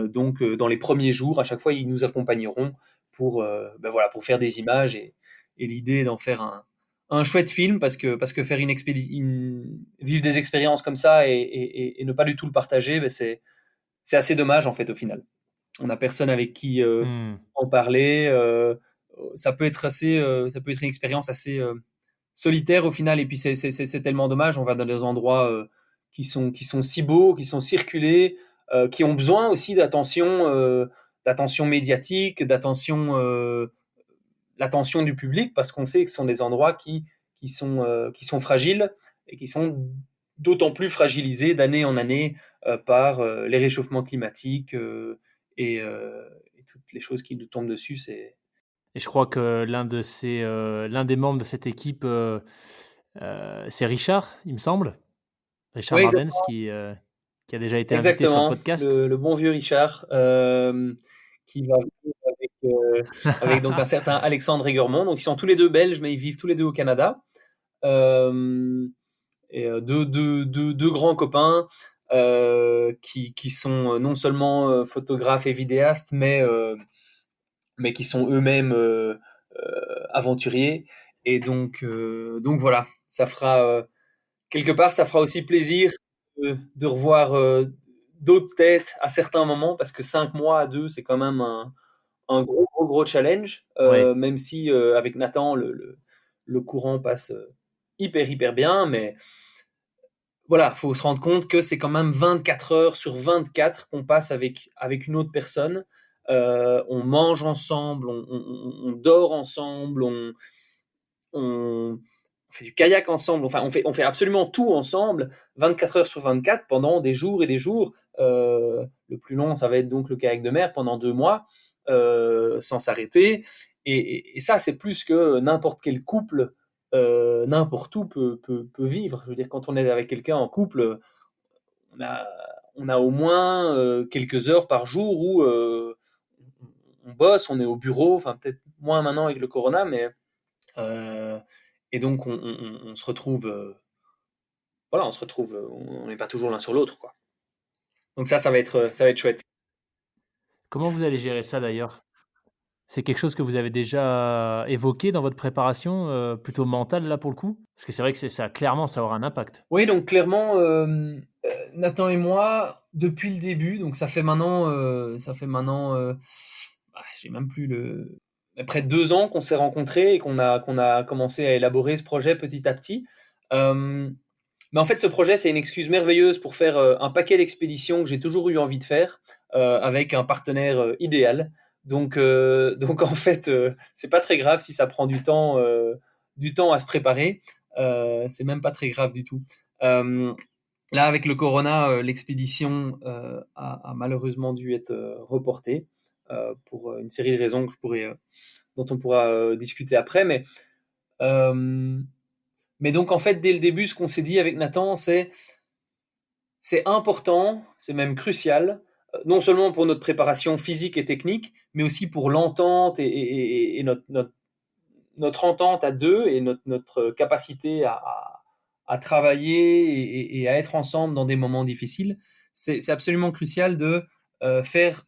Donc, dans les premiers jours, à chaque fois, ils nous accompagneront pour faire des images et l'idée d'en faire un chouette film parce que faire vivre des expériences comme ça et ne pas du tout le partager, c'est assez dommage en fait au final. On n'a personne avec qui Mmh. en parler. Ça peut être une expérience assez solitaire au final. Et puis c'est tellement dommage. On va dans des endroits qui sont si beaux, qui sont circulés, qui ont besoin aussi d'attention médiatique, l'attention du public, parce qu'on sait que ce sont des endroits qui sont fragiles et qui sont d'autant plus fragilisés d'année en année par les réchauffements climatiques et toutes les choses qui nous tombent dessus. Et je crois que l'un des membres de cette équipe, c'est Richard, il me semble? Richard Oui, Mardens qui a déjà été invité sur le exactement. podcast. Le bon vieux Richard qui va vivre avec donc un certain Alexandre Aiguremont. Donc ils sont tous les deux belges, mais ils vivent tous les deux au Canada. Euh, deux grands copains qui sont non seulement photographes et vidéastes, mais qui sont eux-mêmes aventuriers. Et donc voilà, quelque part, ça fera aussi plaisir de revoir d'autres têtes à certains moments, parce que 5 mois à deux, c'est quand même un gros challenge, Ouais. même si avec Nathan, le courant passe hyper bien, mais voilà, faut se rendre compte que c'est quand même 24 heures sur 24 qu'on passe avec une autre personne. On mange ensemble, on dort ensemble, on fait du kayak ensemble, enfin on fait absolument tout ensemble, 24 heures sur 24 pendant des jours et des jours. Le plus long, ça va être donc le kayak de mer pendant 2 mois, sans s'arrêter. Et ça, c'est plus que n'importe quel couple, n'importe où peut vivre. Je veux dire, quand on est avec quelqu'un en couple, on a, on a au moins quelques heures par jour où on bosse, on est au bureau, enfin peut-être moins maintenant avec le corona, mais euh, et donc on se retrouve, voilà, on n'est pas toujours l'un sur l'autre, quoi. Donc ça va être chouette. Comment vous allez gérer ça d'ailleurs? C'est quelque chose que vous avez déjà évoqué dans votre préparation, plutôt mentale là pour le coup? Parce que c'est vrai que c'est ça clairement ça aura un impact. Oui, donc clairement, Nathan et moi, depuis le début, donc ça fait maintenant, j'ai même plus près de 2 ans qu'on s'est rencontrés et qu'on a commencé à élaborer ce projet petit à petit. Euh, Mais en fait, ce projet, c'est une excuse merveilleuse pour faire un paquet d'expéditions que j'ai toujours eu envie de faire avec un partenaire idéal. Donc en fait, c'est pas très grave si ça prend du temps à se préparer. C'est même pas très grave du tout. Euh, Là, avec le corona, l'expédition a malheureusement dû être reportée pour une série de raisons dont on pourra discuter après. Euh, mais donc, en fait, dès le début, ce qu'on s'est dit avec Nathan, c'est important, c'est même crucial, non seulement pour notre préparation physique et technique, mais aussi pour l'entente et notre entente à deux et notre capacité à travailler et à être ensemble dans des moments difficiles. C'est absolument crucial de faire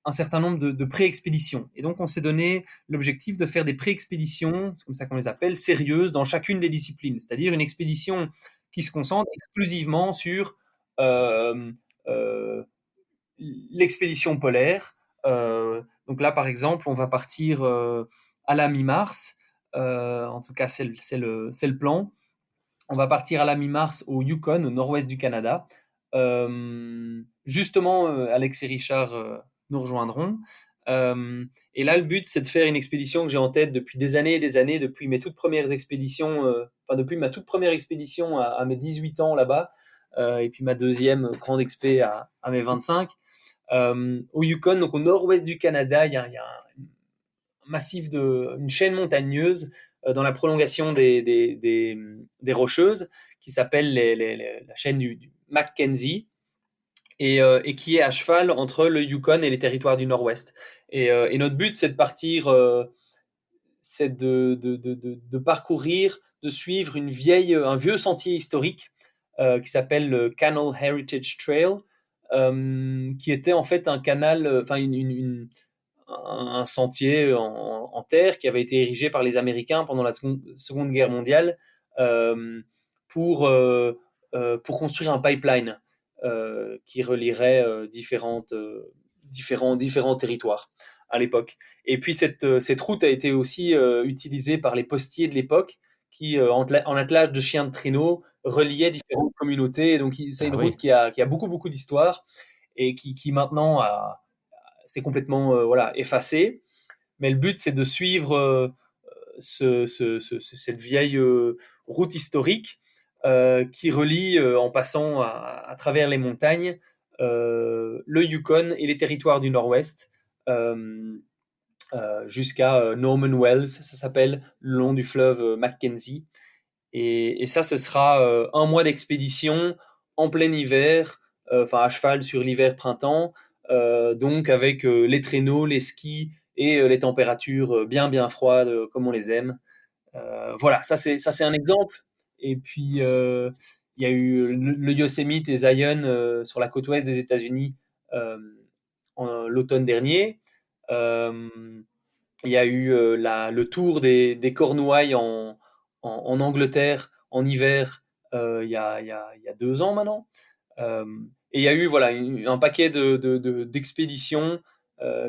un certain nombre de pré-expéditions. Et donc, on s'est donné l'objectif de faire des pré-expéditions, c'est comme ça qu'on les appelle, sérieuses dans chacune des disciplines. C'est-à-dire une expédition qui se concentre exclusivement sur euh, euh, l'expédition polaire. Donc là, par exemple, on va partir à la mi-mars. En tout cas, c'est le plan. On va partir à la mi-mars au Yukon, au nord-ouest du Canada. Justement, Alex et Richard nous rejoindront. Et là, le but, c'est de faire une expédition que j'ai en tête depuis des années et des années, depuis mes toutes premières expéditions, enfin depuis ma toute première expédition à mes 18 ans là-bas, et puis ma deuxième grande expé à mes 25. Au Yukon, donc au nord-ouest du Canada, il y a un massif une chaîne montagneuse dans la prolongation des Rocheuses qui s'appelle la chaîne du Mackenzie et qui est à cheval entre le Yukon et les territoires du Nord-Ouest. Et notre but, c'est de partir, c'est de parcourir, de suivre un vieux sentier historique qui s'appelle le Canal Heritage Trail, qui était en fait un canal, enfin un sentier en terre qui avait été érigé par les Américains pendant la Seconde Guerre mondiale euh, pour, euh, pour construire un pipeline qui relierait différents territoires à l'époque. Et puis cette route a été aussi utilisée par les postiers de l'époque qui, en attelage de chiens de traîneau, reliaient différentes communautés. Et donc c'est une Ah route oui. qui a beaucoup, beaucoup d'histoire et qui maintenant s'est complètement voilà, effacée. Mais le but, c'est de suivre cette vieille route historique qui relie, en passant à travers les montagnes, le Yukon et les territoires du Nord-Ouest euh, jusqu'à Norman Wells, ça s'appelle, le long du fleuve Mackenzie. Et ça, ce sera un mois d'expédition en plein hiver, enfin à cheval sur l'hiver-printemps, donc avec les traîneaux, les skis et les températures bien bien froides comme on les aime. Voilà, ça c'est un exemple. Et puis il y a eu le Yosemite et Zion sur la côte ouest des États-Unis euh, l'automne dernier. Euh, il y a eu le tour des Cornouailles en Angleterre en hiver il y a 2 ans maintenant. Euh, et il y a eu voilà, un paquet d'expéditions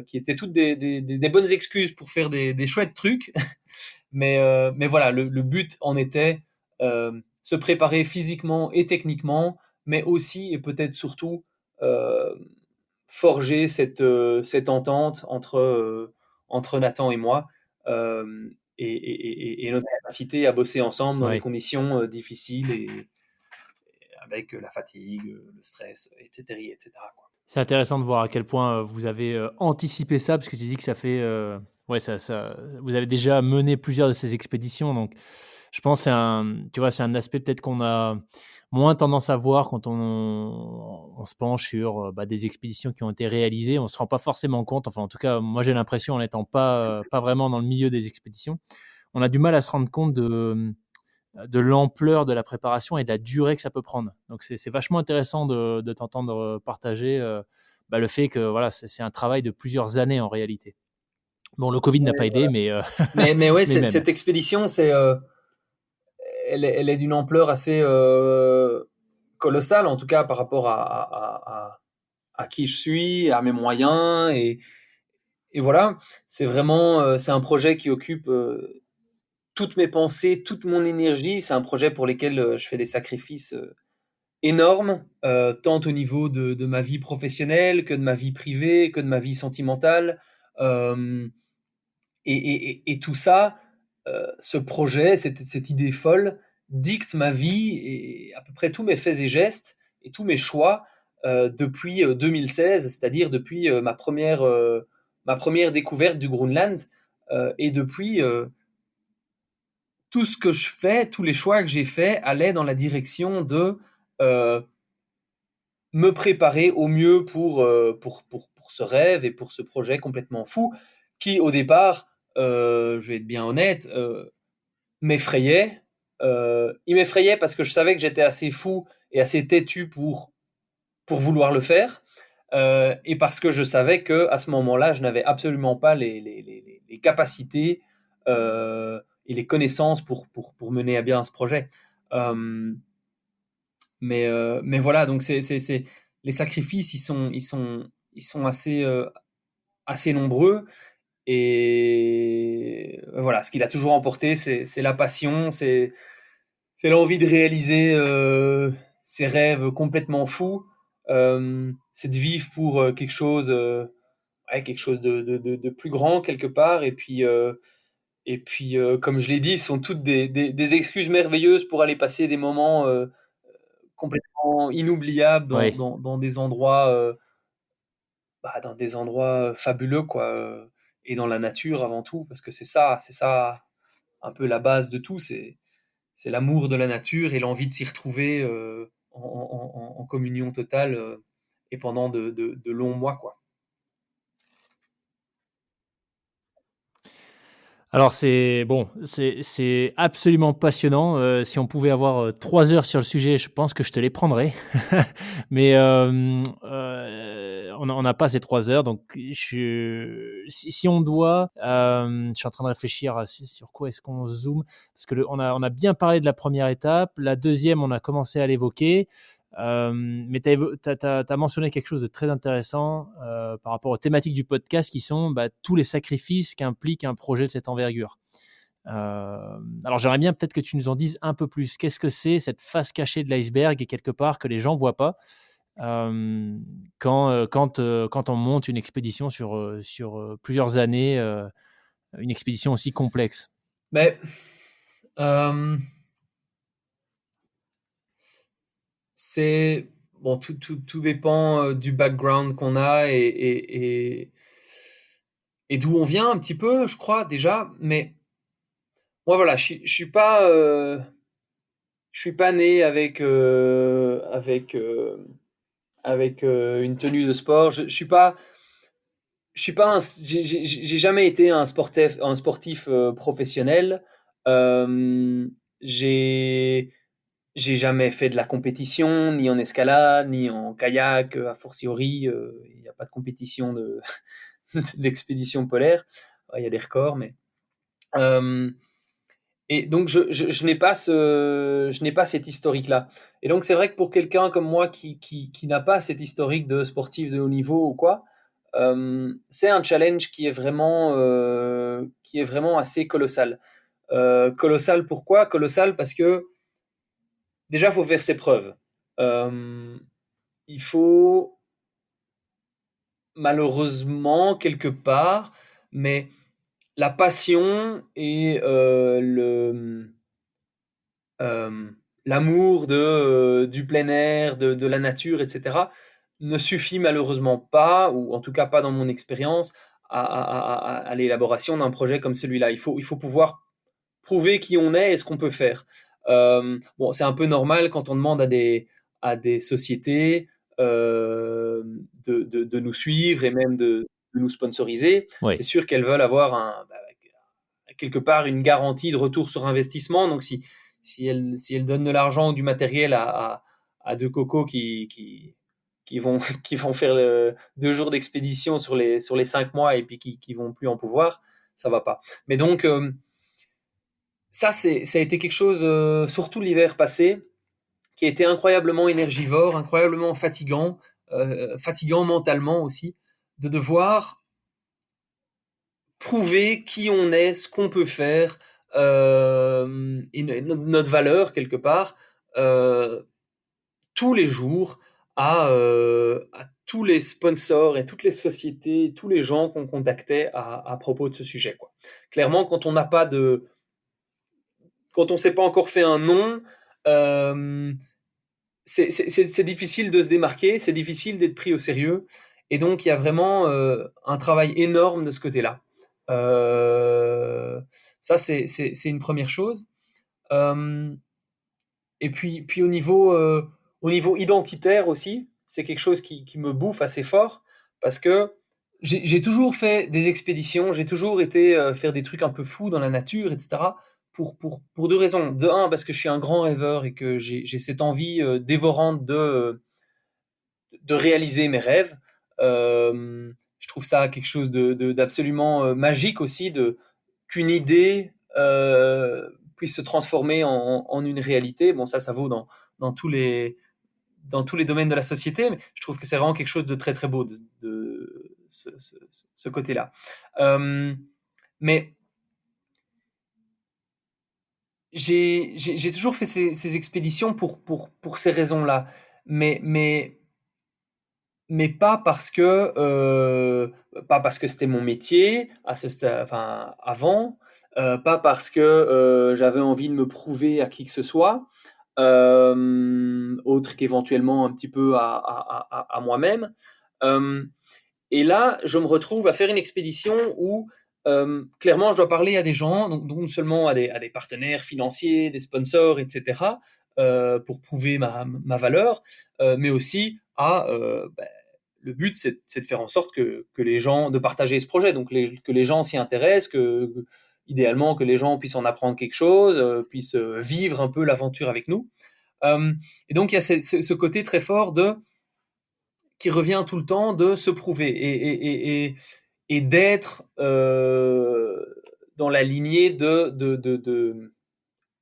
qui étaient toutes des bonnes excuses pour faire des chouettes trucs. Mais voilà, le but en était se préparer physiquement et techniquement, mais aussi et peut-être surtout euh, forger cette entente entre Nathan et moi euh, et notre capacité à bosser ensemble dans des Oui. conditions difficiles et avec la fatigue, le stress, etc. etc. quoi. C'est intéressant de voir à quel point vous avez anticipé ça, parce que tu dis que ça fait, ouais, vous avez déjà mené plusieurs de ces expéditions, donc je pense que tu vois, c'est un aspect peut-être qu'on a moins tendance à voir quand on se penche sur bah, des expéditions qui ont été réalisées. On ne se rend pas forcément compte, enfin en tout cas, moi j'ai l'impression en n'étant pas vraiment dans le milieu des expéditions, on a du mal à se rendre compte de l'ampleur de la préparation et de la durée que ça peut prendre. Donc c'est vachement intéressant de t'entendre partager bah, le fait que voilà, c'est un travail de plusieurs années en réalité. Bon, le Covid n'a pas aidé, Mais ouais, mais même. cette expédition, elle est d'une ampleur assez colossale, en tout cas par rapport à qui je suis, à mes moyens. Et voilà, c'est un projet qui occupe toutes mes pensées, toute mon énergie. C'est un projet pour lequel je fais des sacrifices énormes, tant au niveau de ma vie professionnelle que de ma vie privée, que de ma vie sentimentale. Euh, et tout ça, ce projet, cette idée folle, dicte ma vie et à peu près tous mes faits et gestes et tous mes choix depuis 2016, c'est-à-dire depuis ma première découverte du Groenland. Et depuis, tout ce que je fais, tous les choix que j'ai faits allaient dans la direction de euh, me préparer au mieux pour ce rêve et pour ce projet complètement fou qui, au départ, je vais être bien honnête, m'effrayait. Il m'effrayait parce que je savais que j'étais assez fou et assez têtu pour vouloir le faire. Et parce que je savais que à ce moment-là, je n'avais absolument pas les capacités et les connaissances pour mener à bien ce projet. Euh, mais voilà, donc les sacrifices, ils sont assez nombreux. Et voilà, ce qu'il a toujours emporté, c'est la passion, c'est l'envie de réaliser ses rêves complètement fous. C'est de vivre pour quelque chose de plus grand quelque part. Et puis, comme je l'ai dit, ce sont toutes des excuses merveilleuses pour aller passer des moments complètement inoubliables Oui. dans des endroits fabuleux, quoi, et dans la nature avant tout, parce que c'est ça un peu la base de tout, c'est l'amour de la nature et l'envie de s'y retrouver en communion totale et pendant de longs mois, quoi. Alors c'est bon, c'est absolument passionnant. Si on pouvait avoir 3 heures sur le sujet, je pense que je te les prendrais. Mais on n'a pas ces 3 heures. Donc, si on doit, je suis en train de réfléchir sur quoi est-ce qu'on zoome. Parce que on a bien parlé de la première étape. La deuxième, on a commencé à l'évoquer. Mais tu as mentionné quelque chose de très intéressant par rapport aux thématiques du podcast qui sont tous les sacrifices qu'implique un projet de cette envergure. Alors j'aimerais bien peut-être que tu nous en dises un peu plus. Qu'est-ce que c'est cette face cachée de l'iceberg et quelque part que les gens ne voient pas quand on monte une expédition sur plusieurs années, une expédition aussi complexe? Mais c'est bon, tout dépend du background qu'on a et d'où on vient un petit peu, je crois déjà. Mais moi, voilà, je suis pas né avec une tenue de sport. Je suis pas j'ai jamais été un sportif professionnel. Euh, j'ai J'ai jamais fait de la compétition, ni en escalade, ni en kayak, a fortiori. Il n'y a pas de compétition d'expédition polaire. Il y a des records, mais. Euh, et donc, je n'ai pas je n'ai pas cet historique-là. Et donc, c'est vrai que pour quelqu'un comme moi qui n'a pas cet historique de sportif de haut niveau ou quoi, c'est un challenge qui est vraiment assez colossal. Colossal pourquoi? Colossal parce que déjà, il faut faire ses preuves. Euh, il faut malheureusement quelque part, mais la passion et euh, l'amour du plein air, de la nature, etc., ne suffit malheureusement pas, ou en tout cas pas dans mon expérience, à l'élaboration d'un projet comme celui-là. Il faut pouvoir prouver qui on est et ce qu'on peut faire. Bon, c'est un peu normal quand on demande à des sociétés de nous suivre et même de nous sponsoriser. Oui. C'est sûr qu'elles veulent avoir quelque part une garantie de retour sur investissement. Donc, si elles donnent de l'argent ou du matériel à deux cocos qui vont faire 2 jours d'expédition sur les 5 mois et puis qui vont plus en pouvoir, ça va pas. Mais donc, ça a été quelque chose, surtout l'hiver passé, qui a été incroyablement énergivore, incroyablement fatigant mentalement aussi, de devoir prouver qui on est, ce qu'on peut faire, et notre valeur quelque part, euh, tous les jours à tous les sponsors et toutes les sociétés, tous les gens qu'on contactait à propos de ce sujet, quoi. Clairement, quand on s'est pas encore fait un nom, euh, c'est difficile de se démarquer, c'est difficile d'être pris au sérieux. Et donc, il y a vraiment un travail énorme de ce côté-là. Ça, c'est une première chose. Euh, et puis au niveau identitaire aussi, c'est quelque chose qui me bouffe assez fort parce que j'ai toujours fait des expéditions, j'ai toujours été faire des trucs un peu fous dans la nature, etc. Pour 2 raisons. De un, parce que je suis un grand rêveur et que j'ai cette envie dévorante de réaliser mes rêves. Je trouve ça quelque chose d'absolument magique aussi, qu'une idée puisse se transformer en une réalité. Bon, ça vaut dans tous les, dans tous les domaines de la société, mais je trouve que c'est vraiment quelque chose de très très beau de ce côté-là. Mais j'ai toujours fait ces expéditions pour ces raisons-là, mais, mais, mais pas parce que c'était mon métier enfin, avant, pas parce que j'avais envie de me prouver à qui que ce soit, autre qu'éventuellement un petit peu à moi-même. Euh, et là, je me retrouve à faire une expédition où clairement je dois parler à des gens, donc non seulement à des partenaires financiers, des sponsors, etc., pour prouver ma valeur, mais aussi le but, c'est de faire en sorte que les gens, de partager ce projet, donc que les gens s'y intéressent, idéalement que les gens puissent en apprendre quelque chose, puissent vivre un peu l'aventure avec nous. Euh, et donc il y a ce côté très fort qui revient tout le temps de se prouver et d'être dans la lignée de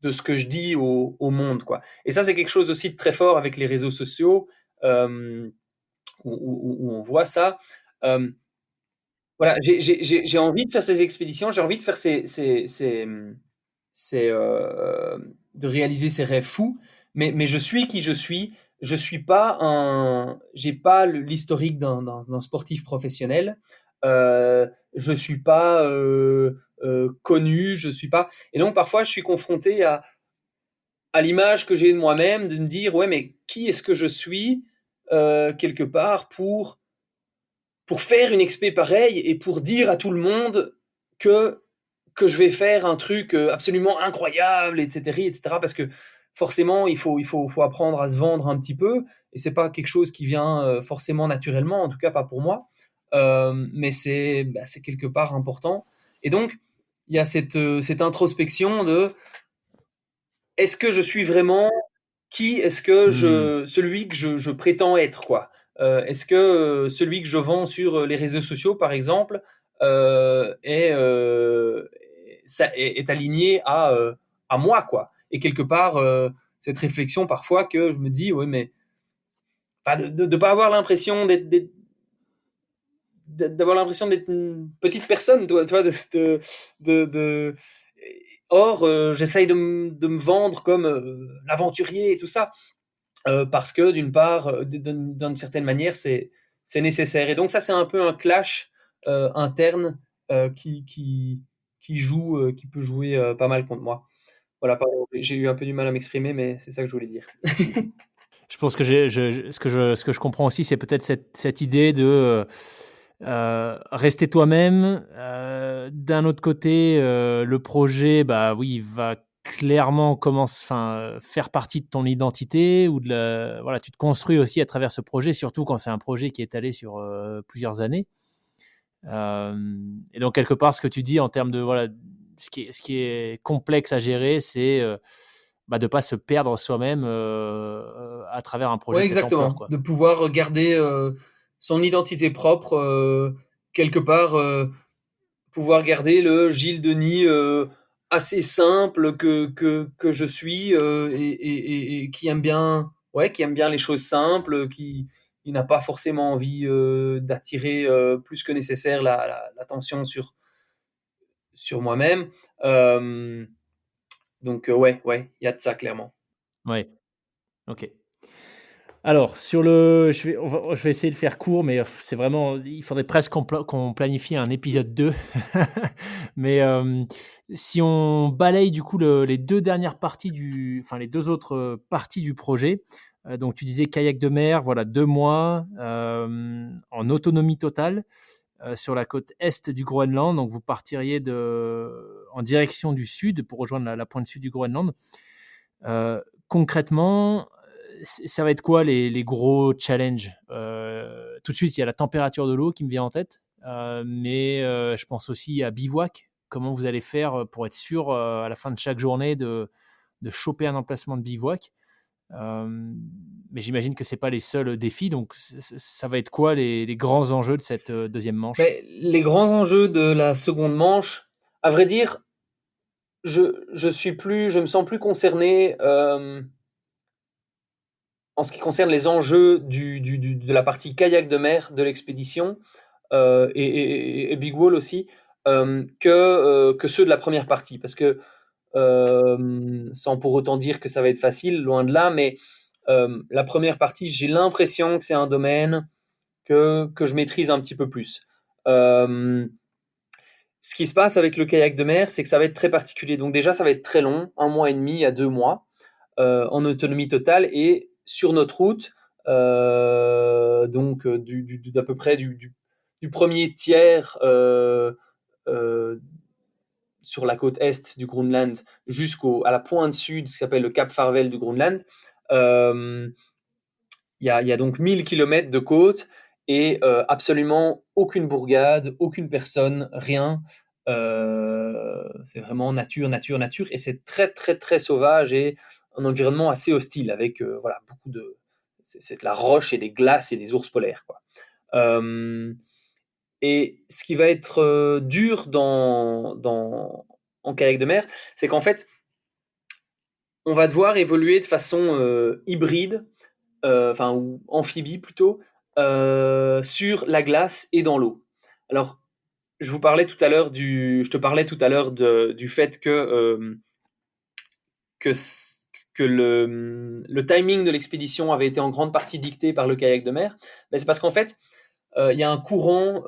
ce que je dis au monde, quoi. Et ça, c'est quelque chose aussi de très fort avec les réseaux sociaux, euh, où on voit ça. Euh, voilà, j'ai envie de faire ces expéditions, j'ai envie de faire de réaliser ces rêves fous, mais je suis qui je suis. Je suis pas j'ai pas l'historique d'un sportif professionnel. Je suis pas connu, je suis pas. Et donc parfois je suis confronté à l'image que j'ai de moi-même, de me dire ouais mais qui est-ce que je suis quelque part pour faire une expé pareille et pour dire à tout le monde que que je vais faire un truc absolument incroyable, etc., etc. Parce que forcément, faut apprendre à se vendre un petit peu, et c'est pas quelque chose qui vient forcément naturellement, en tout cas pas pour moi, mais c'est quelque part important. Et donc, il y a cette introspection de est-ce que je suis vraiment qui est-ce que Mmh. celui que je prétends être, quoi. Est-ce que celui que je vends sur les réseaux sociaux, par exemple, est aligné à moi, quoi. Et quelque part, cette réflexion parfois que je me dis, oui, mais enfin, de pas avoir l'impression d'avoir l'impression d'être une petite personne, toi, de... Or, j'essaye de me vendre comme l'aventurier et tout ça. Parce que d'une part, d'une certaine manière, c'est nécessaire. Et donc ça, c'est un peu un clash interne euh, qui, qui, qui peut jouer pas mal contre moi. Voilà, pardon, j'ai eu un peu du mal à m'exprimer, mais c'est ça que je voulais dire. Je pense que ce que je comprends aussi, c'est peut-être cette idée de rester toi-même. D'un autre côté, le projet, bah oui, va clairement faire partie de ton identité ou voilà, tu te construis aussi à travers ce projet, surtout quand c'est un projet qui est étalé sur plusieurs années. Et donc quelque part, ce que tu dis en termes de voilà, ce qui est complexe à gérer, c'est bah, de pas se perdre soi-même à travers un projet Ouais, de cette ampleur, exactement. quoi. De pouvoir garder son identité propre, quelque part, pouvoir garder le Gilles Denis assez simple que je suis et qui aime bien, ouais, qui aime bien les choses simples, qui n'a pas forcément envie d'attirer plus que nécessaire l'attention sur moi-même. Euh, donc ouais, ouais, il y a de ça clairement. Ouais, ok. Alors, je vais essayer de faire court, mais c'est vraiment, il faudrait presque qu'on planifie un épisode 2. Mais si on balaye du coup les deux dernières parties enfin les deux autres parties du projet, donc tu disais kayak de mer, voilà 2 mois en autonomie totale sur la côte est du Groenland. Donc vous partiriez en direction du sud pour rejoindre la pointe sud du Groenland. Concrètement, ça va être quoi les gros challenges? Tout de suite, il y a la température de l'eau qui me vient en tête, mais je pense aussi à bivouac. Comment vous allez faire pour être sûr à la fin de chaque journée de choper un emplacement de bivouac? Mais j'imagine que c'est pas les seuls défis. Donc, ça va être quoi les grands enjeux de cette deuxième manche? Mais les grands enjeux de la seconde manche, à vrai dire, je me sens plus concerné en ce qui concerne les enjeux de la partie kayak de mer de l'expédition et Big Wall aussi que ceux de la première partie. Parce que, sans pour autant dire que ça va être facile, loin de là, mais la première partie, j'ai l'impression que c'est un domaine que je maîtrise un petit peu plus. Euh, Ce qui se passe avec le kayak de mer, c'est que ça va être très particulier. Donc déjà, ça va être très long, 1 mois et demi à 2 mois, en autonomie totale et sur notre route, donc d'à peu près du premier tiers sur la côte est du Groenland jusqu'à la pointe sud, ce qui s'appelle le Cap Farvel du Groenland. Euh, il y a donc 1000 kilomètres de côte et absolument aucune bourgade, aucune personne, rien. C'est vraiment nature, nature, nature. Et c'est très, très, très sauvage et un environnement assez hostile avec voilà, beaucoup de. c'est de la roche et des glaces et des ours polaires, quoi. Et ce qui va être dur en kayak de mer, c'est qu'en fait, on va devoir évoluer de façon hybride, ou amphibie plutôt, sur la glace et dans l'eau. Alors, je te parlais tout à l'heure du fait que, que le timing de l'expédition avait été en grande partie dicté par le kayak de mer. Mais c'est parce qu'en fait, il y a un courant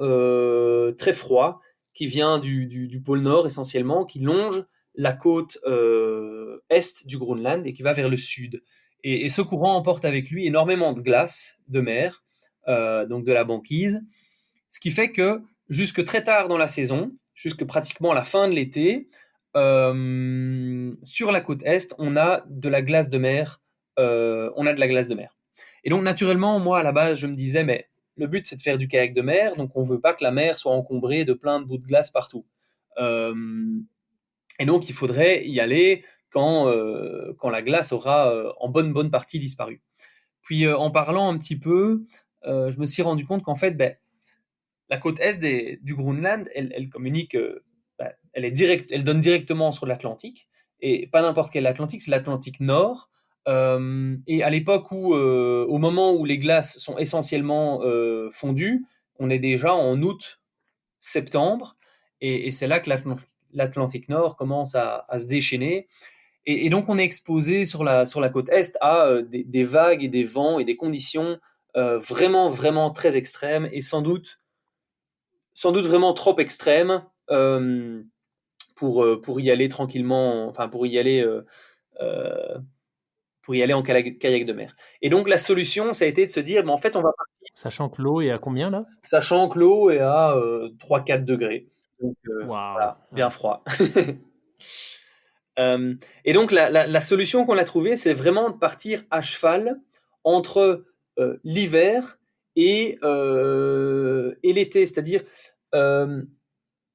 très froid qui vient du pôle Nord essentiellement, qui longe la côte est du Groenland et qui va vers le sud. Et ce courant emporte avec lui énormément de glace de mer, donc de la banquise, ce qui fait que jusque très tard dans la saison, jusque pratiquement à la fin de l'été, sur la côte est, on a de la glace de mer. Et donc naturellement, moi à la base, je me disais, mais le but c'est de faire du kayak de mer, donc on veut pas que la mer soit encombrée de plein de bouts de glace partout. Euh, et donc il faudrait y aller quand la glace aura en bonne partie disparu. Puis en parlant un petit peu, je me suis rendu compte qu'en fait, la côte est du Groenland, elle communique, elle donne directement sur l'Atlantique, et pas n'importe quel Atlantique, c'est l'Atlantique Nord. Et à l'époque au moment où les glaces sont essentiellement fondues, on est déjà en août, septembre, et c'est là que l'Atlantique Nord commence à se déchaîner. Et donc on est exposé sur la côte est à des vagues et des vents et des conditions vraiment très extrêmes, et sans doute vraiment trop extrême pour y aller tranquillement, enfin euh, pour y aller en kayak de mer. Et donc la solution, ça a été de se dire, en fait, on va partir, Sachant que l'eau est à combien là? sachant que l'eau est à 3-4 degrés. Donc Waouh! voilà, bien Ouais. froid. Et donc la solution qu'on a trouvée, c'est vraiment de partir à cheval entre l'hiver et l'été, c'est-à-dire euh,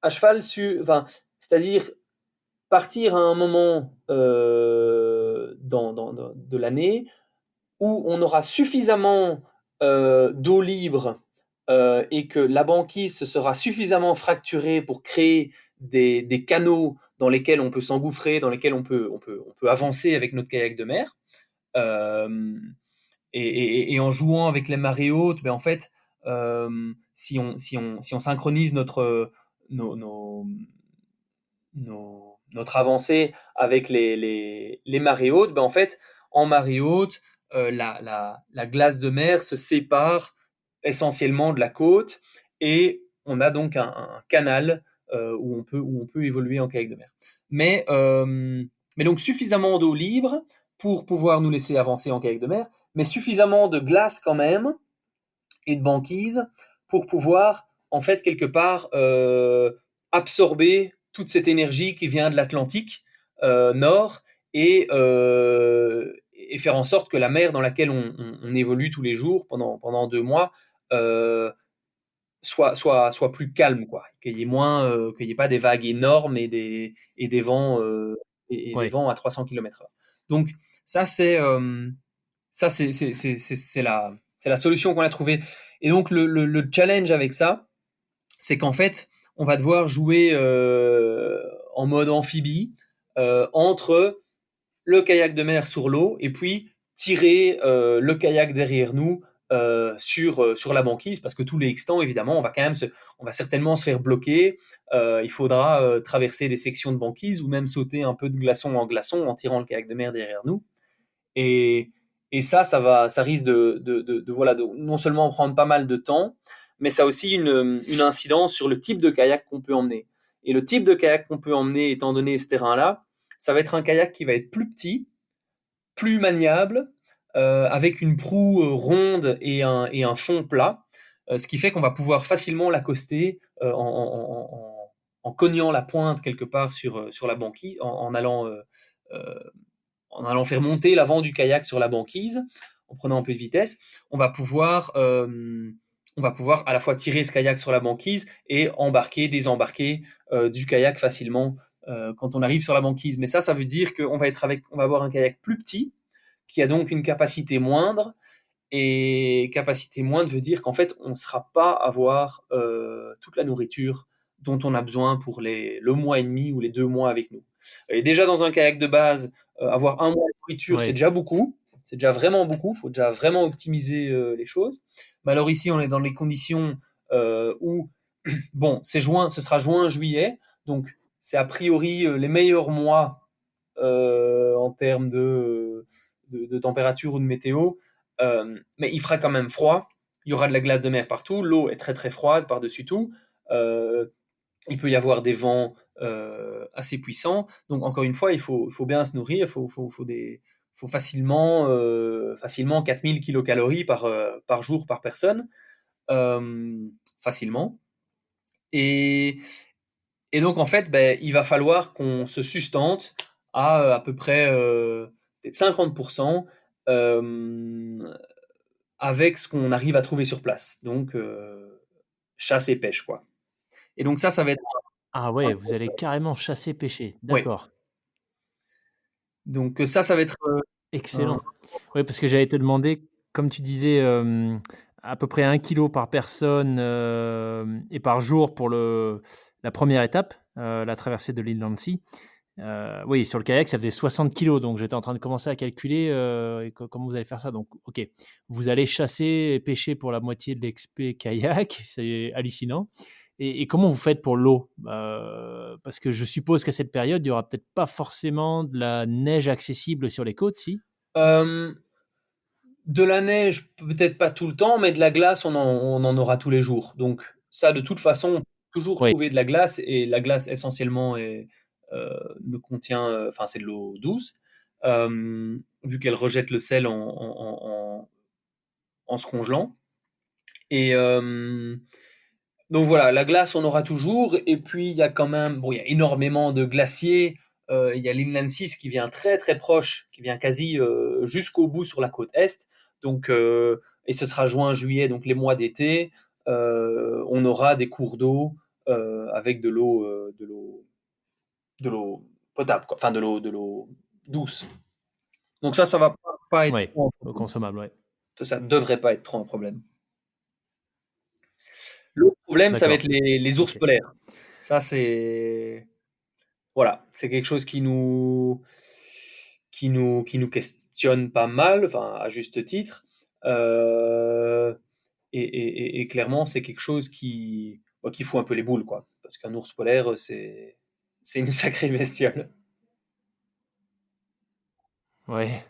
à cheval c'est-à-dire partir à un moment de l'année où on aura suffisamment d'eau libre et que la banquise se sera suffisamment fracturée pour créer des canaux dans lesquels on peut s'engouffrer, dans lesquels on peut avancer avec notre kayak de mer. Euh, et en jouant avec les marées hautes, en fait, si on synchronise nos, nos, notre avancée avec les marées hautes, en fait, en marée haute, la glace de mer se sépare essentiellement de la côte, et on a donc un canal où on peut évoluer en kayak de mer. Mais donc suffisamment d'eau libre pour pouvoir nous laisser avancer en kayak de mer, mais suffisamment de glace quand même et de banquise pour pouvoir, en fait, quelque part, absorber toute cette énergie qui vient de l'Atlantique Nord, et faire en sorte que la mer dans laquelle on évolue tous les jours pendant 2 mois soit plus calme, quoi. Qu'il y ait pas des vagues énormes et des vents, des Ouais. vents à 300 km/h. Donc, ça, c'est la solution qu'on a trouvée. Et donc, le challenge avec ça, c'est qu'en fait, on va devoir jouer en mode amphibie entre le kayak de mer sur l'eau et puis tirer le kayak derrière nous sur la banquise, parce que tous les extants, évidemment, on va certainement se faire bloquer. Il faudra traverser des sections de banquise ou même sauter un peu de glaçon en glaçon en tirant le kayak de mer derrière nous. Et, et ça risque voilà, de non seulement prendre pas mal de temps, mais ça a aussi une incidence sur le type de kayak qu'on peut emmener. Et le type de kayak qu'on peut emmener, étant donné ce terrain-là, ça va être un kayak qui va être plus petit, plus maniable, avec une proue ronde et un fond plat, ce qui fait qu'on va pouvoir facilement l'accoster en cognant la pointe quelque part sur la banquise, euh, en allant faire monter l'avant du kayak sur la banquise, en prenant un peu de vitesse. On va pouvoir à la fois tirer ce kayak sur la banquise et embarquer, désembarquer du kayak facilement quand on arrive sur la banquise. Mais ça veut dire qu'on va avoir un kayak plus petit, qui a donc une capacité moindre, Et capacité moindre veut dire qu'en fait, on ne sera pas à avoir toute la nourriture dont on a besoin pour le mois et demi ou les 2 mois avec nous. Et déjà dans un kayak de base, avoir un mois de nourriture, c'est Ouais. déjà beaucoup. C'est déjà vraiment beaucoup. Il faut déjà vraiment optimiser les choses. Mais alors ici, on est dans les conditions où, bon, ce sera juin, juillet. Donc, c'est a priori les meilleurs mois en termes de température ou de météo. Mais il fera quand même froid. Il y aura de la glace de mer partout. L'eau est très très froide par-dessus tout. Euh, il peut y avoir des vents assez puissants. Donc encore une fois, il faut bien se nourrir. Il faut facilement 4000 kilocalories par jour par personne. Euh, facilement. Et, et donc, en fait, ben, il va falloir qu'on se sustente à peu près peut-être 50% euh, avec ce qu'on arrive à trouver sur place. Donc, chasse et pêche, quoi. Et donc, ça va être Ah un ouais, vous gros allez problème. carrément chasser, pêcher. Oui. D'accord, Donc, ça va être un- excellent. Ouais, parce que j'allais te demander, comme tu disais, à peu près 1 kilo par personne, et par jour pour la première étape, la traversée de l'île Nancy. Oui, sur le kayak, ça faisait 60 kilos, donc j'étais en train de commencer à calculer, et comment vous allez faire ça. Donc OK, vous allez chasser et pêcher pour la moitié de l'expé kayak, c'est hallucinant. Et comment vous faites pour l'eau? Parce que je suppose qu'à cette période, il y aura peut-être pas forcément de la neige accessible sur les côtes, si? euh, de la neige, peut-être pas tout le temps, mais de la glace, on en aura tous les jours. Donc, ça, de toute façon, on peut toujours Oui, trouver de la glace. Et la glace, essentiellement, ne contient, enfin, c'est de l'eau douce, vu qu'elle rejette le sel en se congelant. Et donc voilà, la glace, on aura toujours. Et puis, il y a quand même, bon, il y a énormément de glaciers. Il y a l'Inland 6 qui vient très très proche, qui vient quasi jusqu'au bout sur la côte est. Donc, et ce sera juin, juillet, donc les mois d'été. On aura des cours d'eau avec de l'eau potable, quoi. Enfin de l'eau douce. Donc ça va pas être ouais, trop un eau problème. consommable, ouais. Ça devrait pas être trop un problème. L'autre problème, ça va être D'accord, les ours OK. polaires. Ça, c'est voilà, c'est quelque chose qui nous questionne pas mal, enfin à juste titre. Euh, et clairement, c'est quelque chose qui fout un peu les boules, quoi. Parce qu'un ours polaire, c'est une sacrée bestiole. Ouais.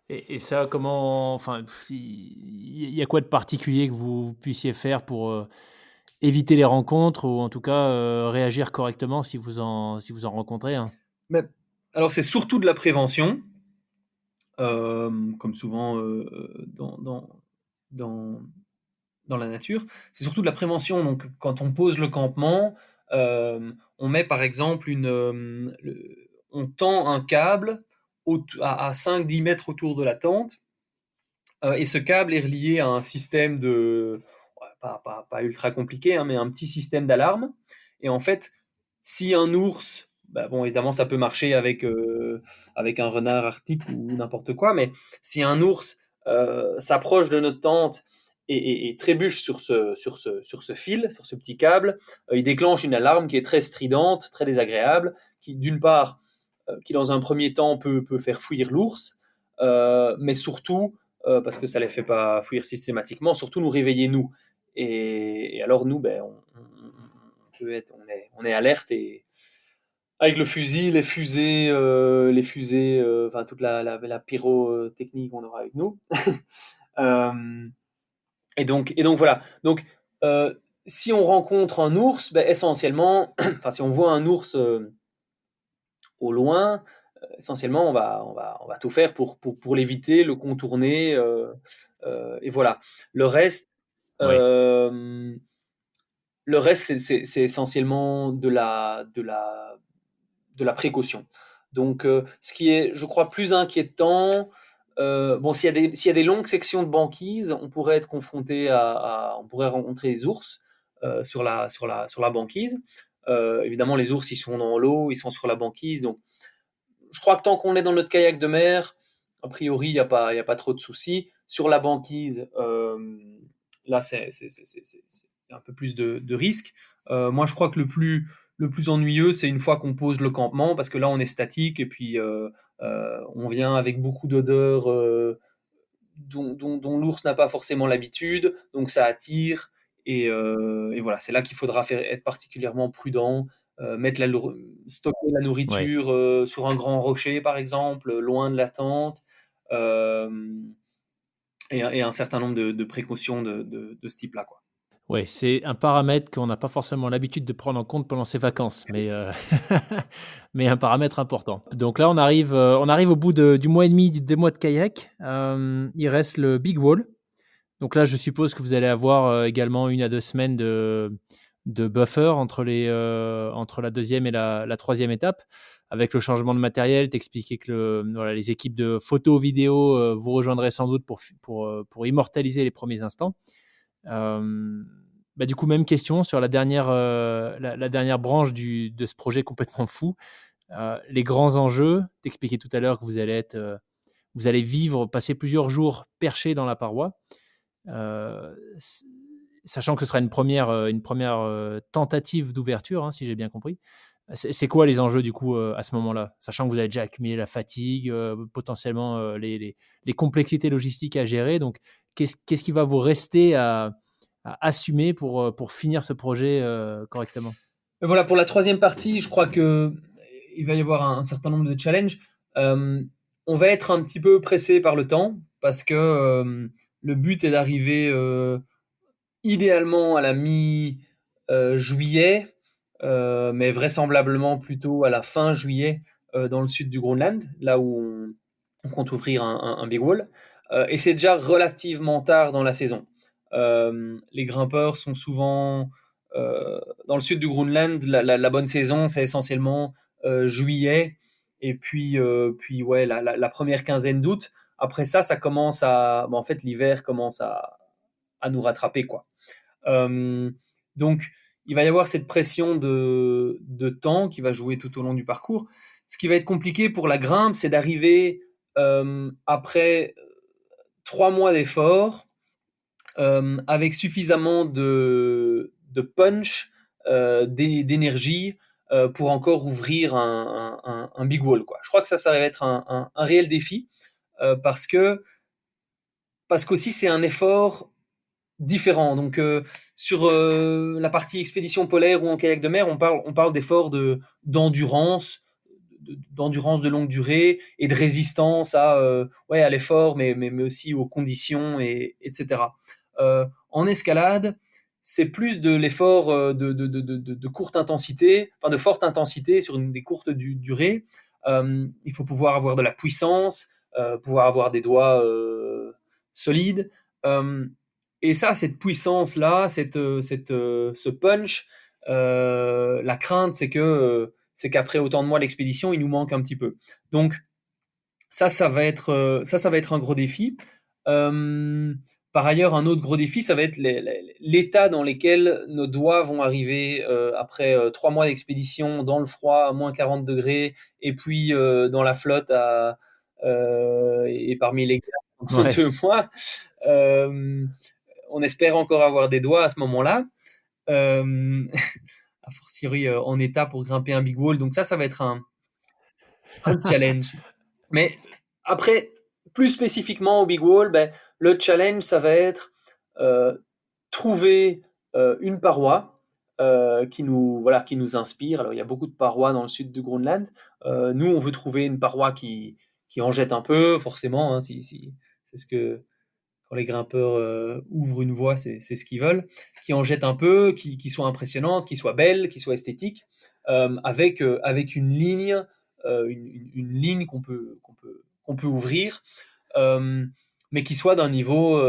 Et ça, comment, enfin, il y a quoi de particulier que vous puissiez faire pour, éviter les rencontres ou en tout cas, réagir correctement si vous en rencontrez un? Mais alors, c'est surtout de la prévention, comme souvent dans, dans la nature. C'est surtout de la prévention. Donc, quand on pose le campement, on met par exemple on tend un câble à 5-10 mètres autour de la tente, et ce câble est relié à un système ouais, pas ultra compliqué, hein, mais un petit système d'alarme. Et en fait, si un ours, bah bon, évidemment, ça peut marcher avec un renard arctique ou n'importe quoi, mais si un ours s'approche de notre tente et trébuche sur ce fil, sur ce petit câble, il déclenche une alarme qui est très stridente, très désagréable, qui d'une part, qui dans un premier temps peut faire fuir l'ours, mais surtout, parce que ça les fait pas fuir systématiquement, surtout nous réveiller nous. Et alors nous, ben, on est alerte, et avec le fusil, les fusées, enfin toute la pyrotechnie qu'on aura avec nous. Euh, et donc voilà. Donc si on rencontre un ours, ben, essentiellement, enfin si on voit un ours au loin, essentiellement on va tout faire pour l'éviter, le contourner, et voilà. Le reste, Ouais, euh, le reste c'est essentiellement de la précaution. Donc, ce qui est, je crois, plus inquiétant, bon, s'il y a des longues sections de banquise, on pourrait être confronté on pourrait rencontrer des ours sur la banquise. Évidemment, les ours, ils sont dans l'eau, ils sont sur la banquise. Donc, je crois que tant qu'on est dans notre kayak de mer, a priori, il n'y a pas trop de soucis. Sur la banquise, là, c'est un peu plus de risque. Moi, je crois que le plus ennuyeux, c'est une fois qu'on pose le campement, parce que là, on est statique et puis on vient avec beaucoup d'odeurs dont l'ours n'a pas forcément l'habitude, donc ça attire. Et voilà, c'est là qu'il faudra être particulièrement prudent, mettre stocker la Ouais. nourriture sur un grand rocher, par exemple, loin de la tente, euh, et un certain nombre de précautions de ce type-là, quoi. Ouais, c'est un paramètre qu'on n'a pas forcément l'habitude de prendre en compte pendant ses vacances, mais mais un paramètre important. Donc là, on arrive au bout du mois et demi, des mois de kayak. Il reste le big wall. Donc là, je suppose que vous allez avoir, également 1 à 2 semaines de buffer entre la deuxième et la 3e étape. Avec le changement de matériel, t'expliquais que voilà, les équipes de photos, vidéos, vous rejoindraient sans doute pour immortaliser les premiers instants. Du coup, même question sur la dernière branche de ce projet complètement fou. Les grands enjeux, t'expliquais tout à l'heure que vous allez passer plusieurs jours perchés dans la paroi. Euh, Sachant que ce sera une première tentative d'ouverture, hein, si j'ai bien compris. C'est quoi les enjeux du coup à ce moment-là? Sachant que vous avez déjà accumulé la fatigue, potentiellement les complexités logistiques à gérer. Donc, qu'est-ce qui va vous rester à assumer pour finir ce projet correctement? Mais voilà, pour la troisième partie, je crois que il va y avoir un certain nombre de challenges. Euh, on va être un petit peu pressé par le temps parce que le but est d'arriver idéalement à la mi-juillet, mais vraisemblablement plutôt à la fin juillet dans le sud du Groenland, là où on compte ouvrir un big wall. Et c'est déjà relativement tard dans la saison. Les grimpeurs sont souvent dans le sud du Groenland. La bonne saison, c'est essentiellement juillet et puis ouais, la première quinzaine d'août. Après ça, ça commence à. Bon, en fait, l'hiver commence à nous rattraper, quoi. Euh, donc, il va y avoir cette pression de temps qui va jouer tout au long du parcours. Ce qui va être compliqué pour la grimpe, c'est d'arriver après 3 mois d'effort avec suffisamment de punch, d'énergie pour encore ouvrir un big wall, quoi. Je crois que ça va être un réel défi parce que parce qu'aussi c'est un effort différents. Donc, sur la partie expédition polaire ou en kayak de mer, on parle d'efforts d'endurance, d'endurance de longue durée et de résistance ouais, à l'effort, mais aussi aux conditions, etc. En escalade, c'est plus de l'effort de courte intensité, enfin de forte intensité sur des courtes durées. Il faut pouvoir avoir de la puissance, pouvoir avoir des doigts solides. Euh, et ça, cette puissance-là, ce punch, la crainte, c'est qu'après autant de mois d'expédition, il nous manque un petit peu. Donc ça va être un gros défi. Euh, Par ailleurs, un autre gros défi, ça va être l'état dans lequel nos doigts vont arriver après 3 mois d'expédition dans le froid à moins 40 degrés et puis dans la flotte et parmi les gars pendant Ouais. 2 mois. Euh, on espère encore avoir des doigts à ce moment-là. Euh, a fortiori en état pour grimper un big wall. Donc ça va être un challenge. Mais après, plus spécifiquement au big wall, ben, le challenge, ça va être euh, trouver une paroi qui nous inspire. Alors, il y a beaucoup de parois dans le sud du Groenland. Nous, on veut trouver une paroi qui en jette un peu, forcément. Hein, c'est ce que quand les grimpeurs ouvrent une voie, c'est ce qu'ils veulent, qui en jettent un peu, qui soit impressionnante, qui soit belle, qui soit esthétique, avec une ligne, une ligne qu'on peut ouvrir, euh, mais qui soit d'un niveau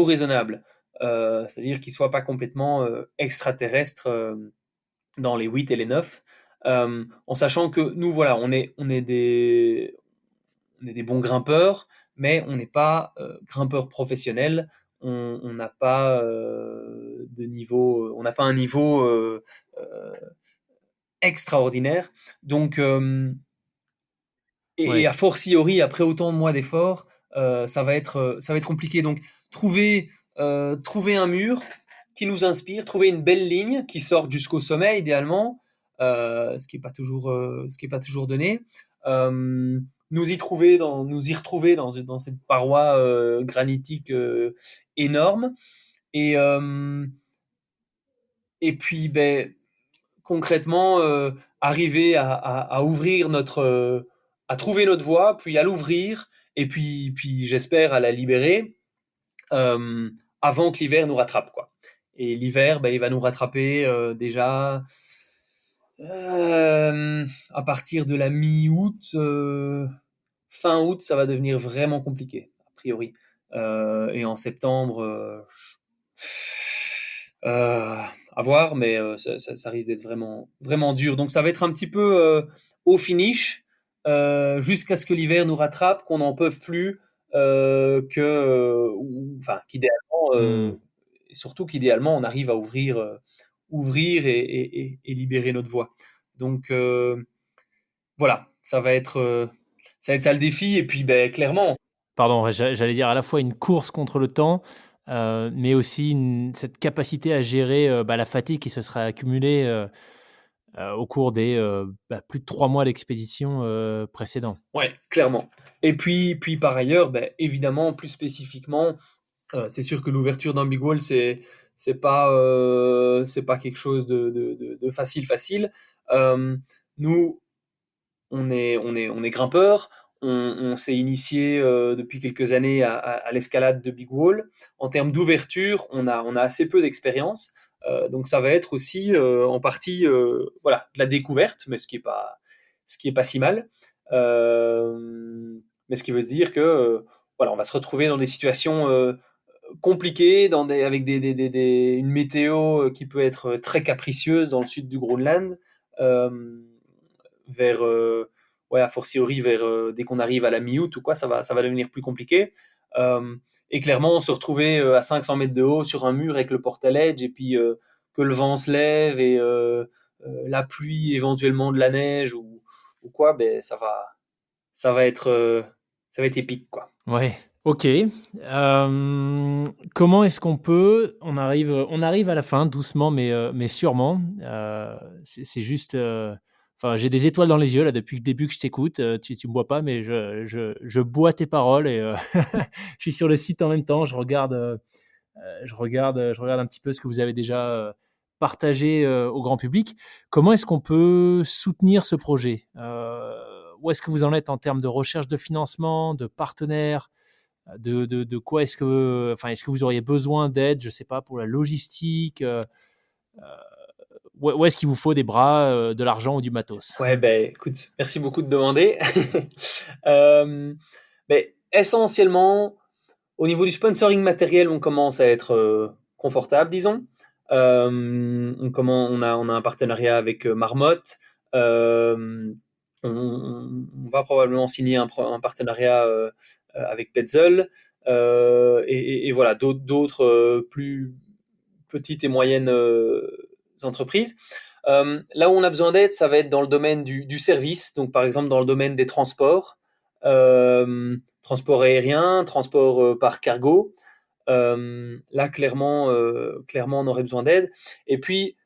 raisonnable. C'est-à-dire qu'il ne soit pas complètement extraterrestre dans les 8 et les 9, en sachant que nous, voilà, on est des bons grimpeurs, mais on n'est pas grimpeurs professionnels. On n'a pas de niveau, on n'a pas un niveau extraordinaire. Donc, et Ouais. a fortiori, après autant de mois d'efforts, ça va être compliqué. Donc, trouver un mur qui nous inspire, trouver une belle ligne qui sorte jusqu'au sommet, idéalement, ce qui est pas toujours donné. Euh, nous y retrouver dans cette paroi granitique énorme. Et, euh, et puis, ben, concrètement, arriver à ouvrir à trouver notre voie, puis à l'ouvrir, et puis j'espère à la libérer euh, avant que l'hiver nous rattrape, quoi. Et l'hiver, ben, il va nous rattraper déjà à partir de la mi-août, fin août, ça va devenir vraiment compliqué, a priori. Et en septembre, à voir, mais ça risque d'être vraiment, vraiment dur. Donc ça va être un petit peu au finish, jusqu'à ce que l'hiver nous rattrape, qu'on n'en peut plus, enfin, qu'idéalement, Mmh. et surtout qu'idéalement, on arrive à ouvrir et libérer notre voie. Donc voilà, ça va être ça le défi. Et puis, ben, clairement, Pardon, ouais, j'allais dire à la fois une course contre le temps, mais aussi cette capacité à gérer, la fatigue qui se serait accumulée, au cours des, plus de 3 mois d'expédition, précédents. ouais, clairement. Et puis par ailleurs, ben, évidemment, plus spécifiquement, c'est sûr que l'ouverture d'un big wall, c'est pas quelque chose de facile facile. Euh, Nous, on est grimpeurs. On s'est initié depuis quelques années à l'escalade de big wall. En termes d'ouverture, on a assez peu d'expérience. Donc ça va être aussi en partie voilà, de la découverte, mais ce qui est pas si mal. Mais ce qui veut se dire que voilà, on va se retrouver dans des situations compliquées, avec une météo qui peut être très capricieuse dans le sud du Groenland, euh, vers ouais, a fortiori vers dès qu'on arrive à la mi-août ou quoi, ça va devenir plus compliqué. Euh, et clairement, on se retrouvait à 500 mètres de haut sur un mur avec le portaledge, et puis que le vent se lève et la pluie, éventuellement de la neige ou quoi, ben ça va être épique, quoi. Ouais, OK. Comment est-ce qu'on peut on arrive à la fin doucement mais sûrement. C'est juste, enfin, j'ai des étoiles dans les yeux là depuis le début que je t'écoute, tu me vois pas mais je bois tes paroles et je suis sur le site en même temps, je regarde un petit peu ce que vous avez déjà, partagé, au grand public. Comment est-ce qu'on peut soutenir ce projet? Où est-ce que vous en êtes en termes de recherche de financement, de partenaires? De quoi est-ce que vous auriez besoin d'aide, je sais pas, pour la logistique? Où est-ce qu'il vous faut des bras, de l'argent ou du matos? Ouais, ben écoute, merci beaucoup de demander. Euh, mais essentiellement, au niveau du sponsoring matériel, on commence à être confortable, disons. On a un partenariat avec Marmotte. Euh, on va probablement signer un partenariat avec Petzl. Et voilà, d'autres plus petites et moyennes entreprises. Là où on a besoin d'aide, ça va être dans le domaine du service, donc par exemple dans le domaine des transports, transport aérien, transport par cargo. Là, clairement, on aurait besoin d'aide. Et puis,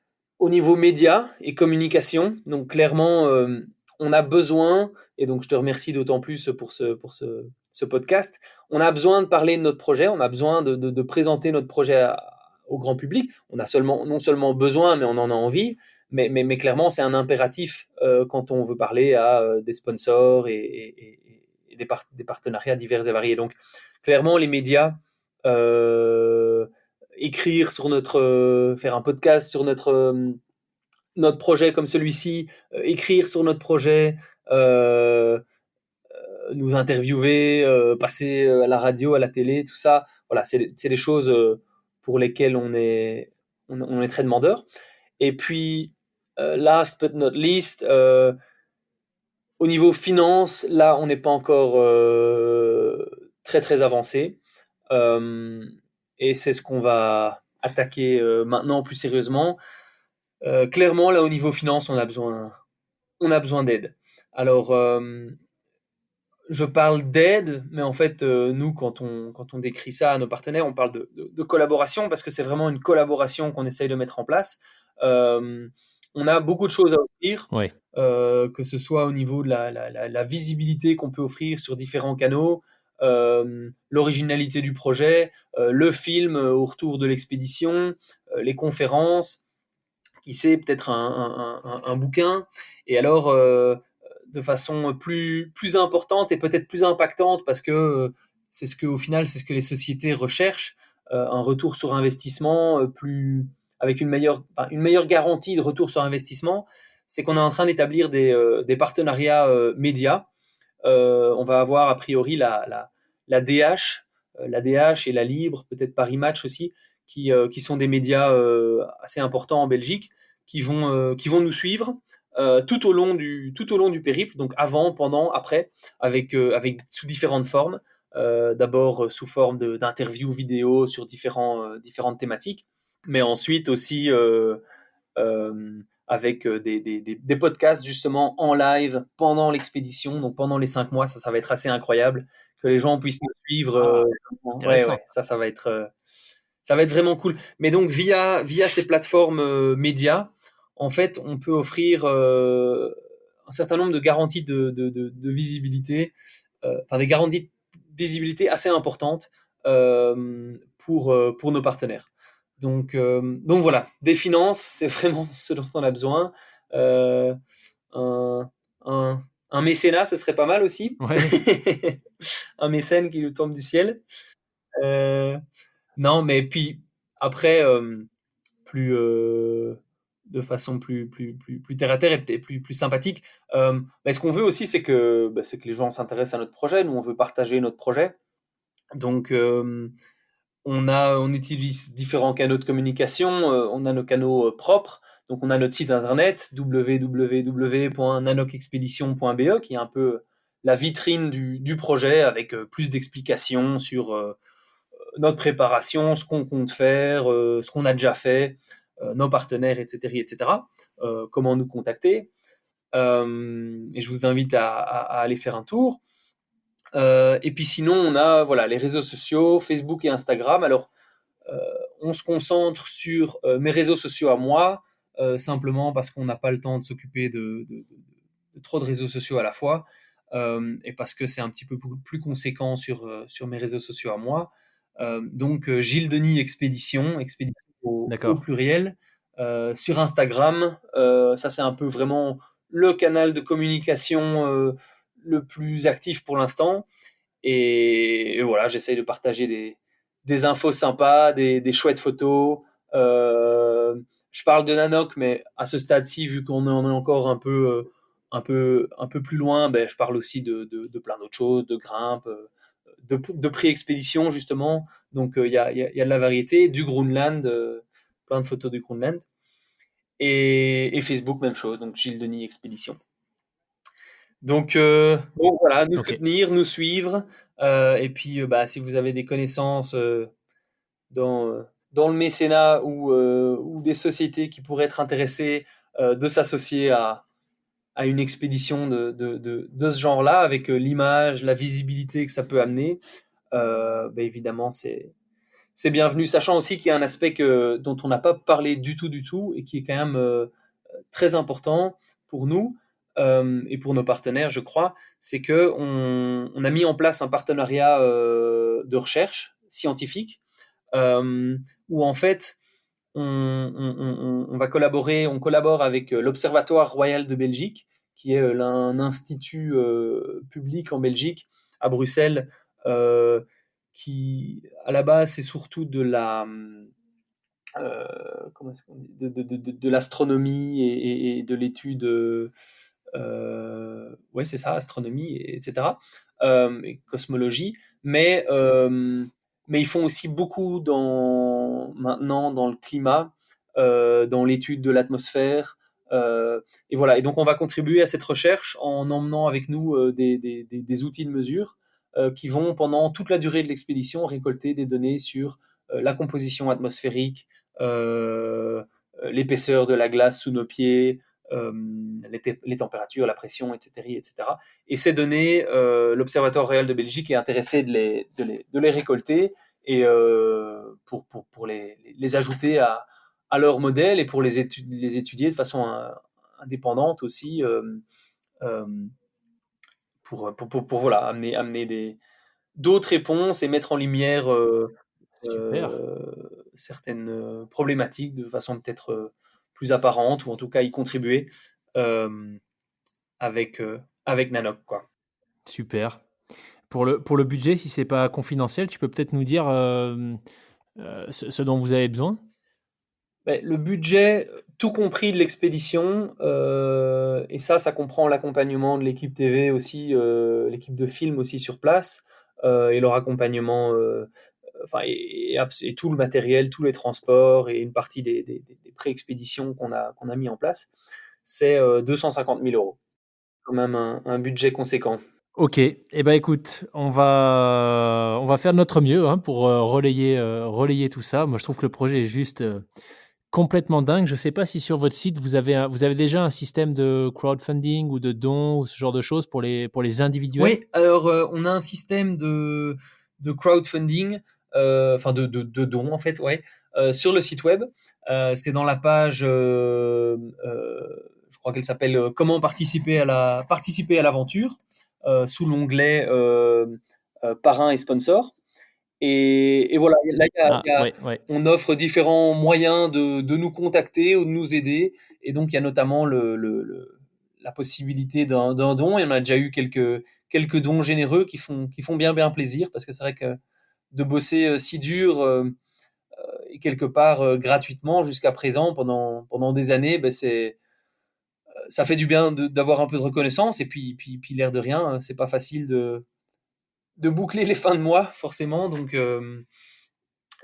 au niveau médias et communication, donc clairement, on a besoin, et donc je te remercie d'autant plus pour ce podcast, on a besoin de parler de notre projet, on a besoin de présenter notre projet au grand public. On a non seulement besoin, mais on en a envie. Mais clairement, c'est un impératif quand on veut parler à des sponsors et des partenariats divers et variés. Donc, clairement, les médias, euh, écrire sur faire un podcast sur notre projet comme celui-ci, écrire sur notre projet, euh, nous interviewer, passer à la radio, à la télé, tout ça. Voilà, c'est des choses pour lesquelles on est très demandeur. Et puis, last but not least, au niveau finance, là, on n'est pas encore très très avancé. Euh, et c'est ce qu'on va attaquer maintenant plus sérieusement. Clairement, là, au niveau finance, on a besoin d'aide. Alors, je parle d'aide, mais en fait, nous, quand on décrit ça à nos partenaires, on parle de collaboration parce que c'est vraiment une collaboration qu'on essaye de mettre en place. Euh, on a beaucoup de choses à offrir, Ouais. que ce soit au niveau de la visibilité qu'on peut offrir sur différents canaux, l'originalité du projet, le film au retour de l'expédition, les conférences, qui sait, peut-être un bouquin. Et alors, de façon plus importante et peut-être plus impactante, parce que c'est ce que, au final, c'est ce que les sociétés recherchent, un retour sur investissement avec une meilleure garantie de retour sur investissement, c'est qu'on est en train d'établir des partenariats médias. On va avoir a priori la DH, la DH et la Libre, peut-être Paris Match aussi, qui sont des médias assez importants en Belgique, qui vont nous suivre tout au long du périple, donc avant, pendant, après, avec sous différentes formes. D'abord sous forme d'interviews vidéo sur différentes thématiques, mais ensuite aussi avec des podcasts justement en live pendant l'expédition, donc pendant les 5 mois. Ça va être assez incroyable que les gens puissent nous suivre. Ah, Ouais, intéressant. ouais, ça va être vraiment cool. Mais donc via ces plateformes médias, en fait, on peut offrir un certain nombre de garanties de visibilité, enfin des garanties de visibilité assez importantes pour nos partenaires. Donc voilà, des finances, c'est vraiment ce dont on a besoin. Euh, un, un, un mécénat, ce serait pas mal aussi. Ouais. Un mécène qui nous tombe du ciel. Euh, non, mais puis après, plus de façon plus terre à terre et peut-être plus sympathique. Mais ce qu'on veut aussi, c'est que les gens s'intéressent à notre projet. Nous, on veut partager notre projet. Donc, on utilise différents canaux de communication. On a nos canaux propres. Donc, on a notre site internet www.nanocexpedition.be qui est un peu la vitrine du projet avec plus d'explications sur notre préparation, ce qu'on compte faire, ce qu'on a déjà fait, nos partenaires, etc., etc. Comment nous contacter. Et je vous invite à aller faire un tour. Et puis sinon, on a voilà les réseaux sociaux, Facebook et Instagram. Alors, euh, on se concentre sur mes réseaux sociaux à moi, simplement parce qu'on n'a pas le temps de s'occuper de trop de réseaux sociaux à la fois, et parce que c'est un petit peu plus conséquent sur mes réseaux sociaux à moi. Donc, Gilles Denis Expédition, Expédition au D'accord. pluriel, sur Instagram. Ça, c'est un peu vraiment le canal de communication le plus actif pour l'instant. Et voilà, j'essaye de partager des infos sympas, des chouettes photos. Euh, je parle de Nanoc, mais à ce stade-ci, vu qu'on en est encore un peu plus loin, ben, je parle aussi de plein d'autres choses, de grimpe, de pré-expédition, justement. Donc, il y a de la variété, du Groenland, plein de photos du Groenland. Et Facebook, même chose, donc Gilles Denis Expédition. Donc voilà, nous Ok. soutenir, nous suivre. Et puis, bah, si vous avez des connaissances dans le mécénat ou des sociétés qui pourraient être intéressées de s'associer à une expédition de ce genre-là, avec l'image, la visibilité que ça peut amener, bah, évidemment, c'est bienvenu. Sachant aussi qu'il y a un aspect dont on n'a pas parlé du tout, et qui est quand même très important pour nous et pour nos partenaires, je crois, c'est que on a mis en place un partenariat de recherche scientifique, où en fait on va collaborer, on collabore avec l'Observatoire Royal de Belgique, qui est un institut public en Belgique, à Bruxelles, qui à la base c'est surtout comment est-ce qu'on dit, de l'astronomie et de l'étude, ouais, c'est ça, astronomie, etc., et cosmologie, mais ils font aussi beaucoup maintenant dans le climat, dans l'étude de l'atmosphère. Et voilà, et donc on va contribuer à cette recherche en emmenant avec nous des outils de mesure qui vont, pendant toute la durée de l'expédition, récolter des données sur la composition atmosphérique, l'épaisseur de la glace sous nos pieds, les températures, la pression, etc., etc. Et ces données, l'Observatoire royal de Belgique est intéressé de les récolter et pour les ajouter à leur modèle et pour les étudier de façon indépendante aussi, euh, voilà, amener d'autres réponses et mettre en lumière Super, certaines problématiques de façon peut-être plus apparente, ou en tout cas y contribuer euh, avec Nanoc, quoi. super. Pour le budget, si c'est pas confidentiel, tu peux peut-être nous dire, ce dont vous avez besoin? Ben, le budget, tout compris de l'expédition, et ça comprend l'accompagnement de l'équipe TV aussi, l'équipe de film aussi sur place, et leur accompagnement, enfin, et tout le matériel, tous les transports et une partie des pré-expéditions qu'on a mis en place, c'est 250 000 euros. Quand même un budget conséquent. OK. Et ben, écoute, on va faire de notre mieux, hein, pour, relayer tout ça. Moi, je trouve que le projet est juste, complètement dingue. Je ne sais pas si sur votre site, vous avez déjà un système de crowdfunding ou de dons ou ce genre de choses pour les individuels? Oui, alors on a un système de crowdfunding, enfin de dons en fait, ouais, sur le site web. C'est dans la page, je crois qu'elle s'appelle Comment participer à l'aventure, sous l'onglet parrain et sponsor. Et voilà, là, Ah, ouais, ouais. on offre différents moyens de nous contacter ou de nous aider. Et donc, il y a notamment la possibilité d'un don. Et on a déjà eu quelques dons généreux qui font bien plaisir, parce que c'est vrai que de bosser si dur et quelque part gratuitement jusqu'à présent pendant des années, ben ça fait du bien d'avoir un peu de reconnaissance. Et puis l'air de rien, c'est pas facile de boucler les fins de mois, forcément. Donc,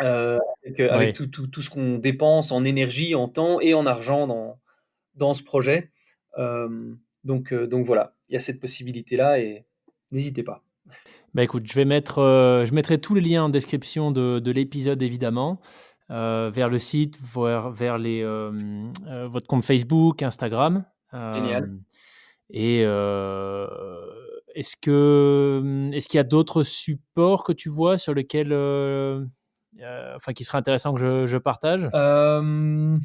avec Ouais. tout ce qu'on dépense en énergie, en temps et en argent dans ce projet. Donc voilà, il y a cette possibilité-là et n'hésitez pas. Bah, écoute, je mettrai tous les liens en description de l'épisode évidemment, vers le site, vers votre compte Facebook, Instagram, Génial. et est-ce qu'il y a d'autres supports que tu vois sur lesquels, enfin qui seraient intéressants que je partage? Euh,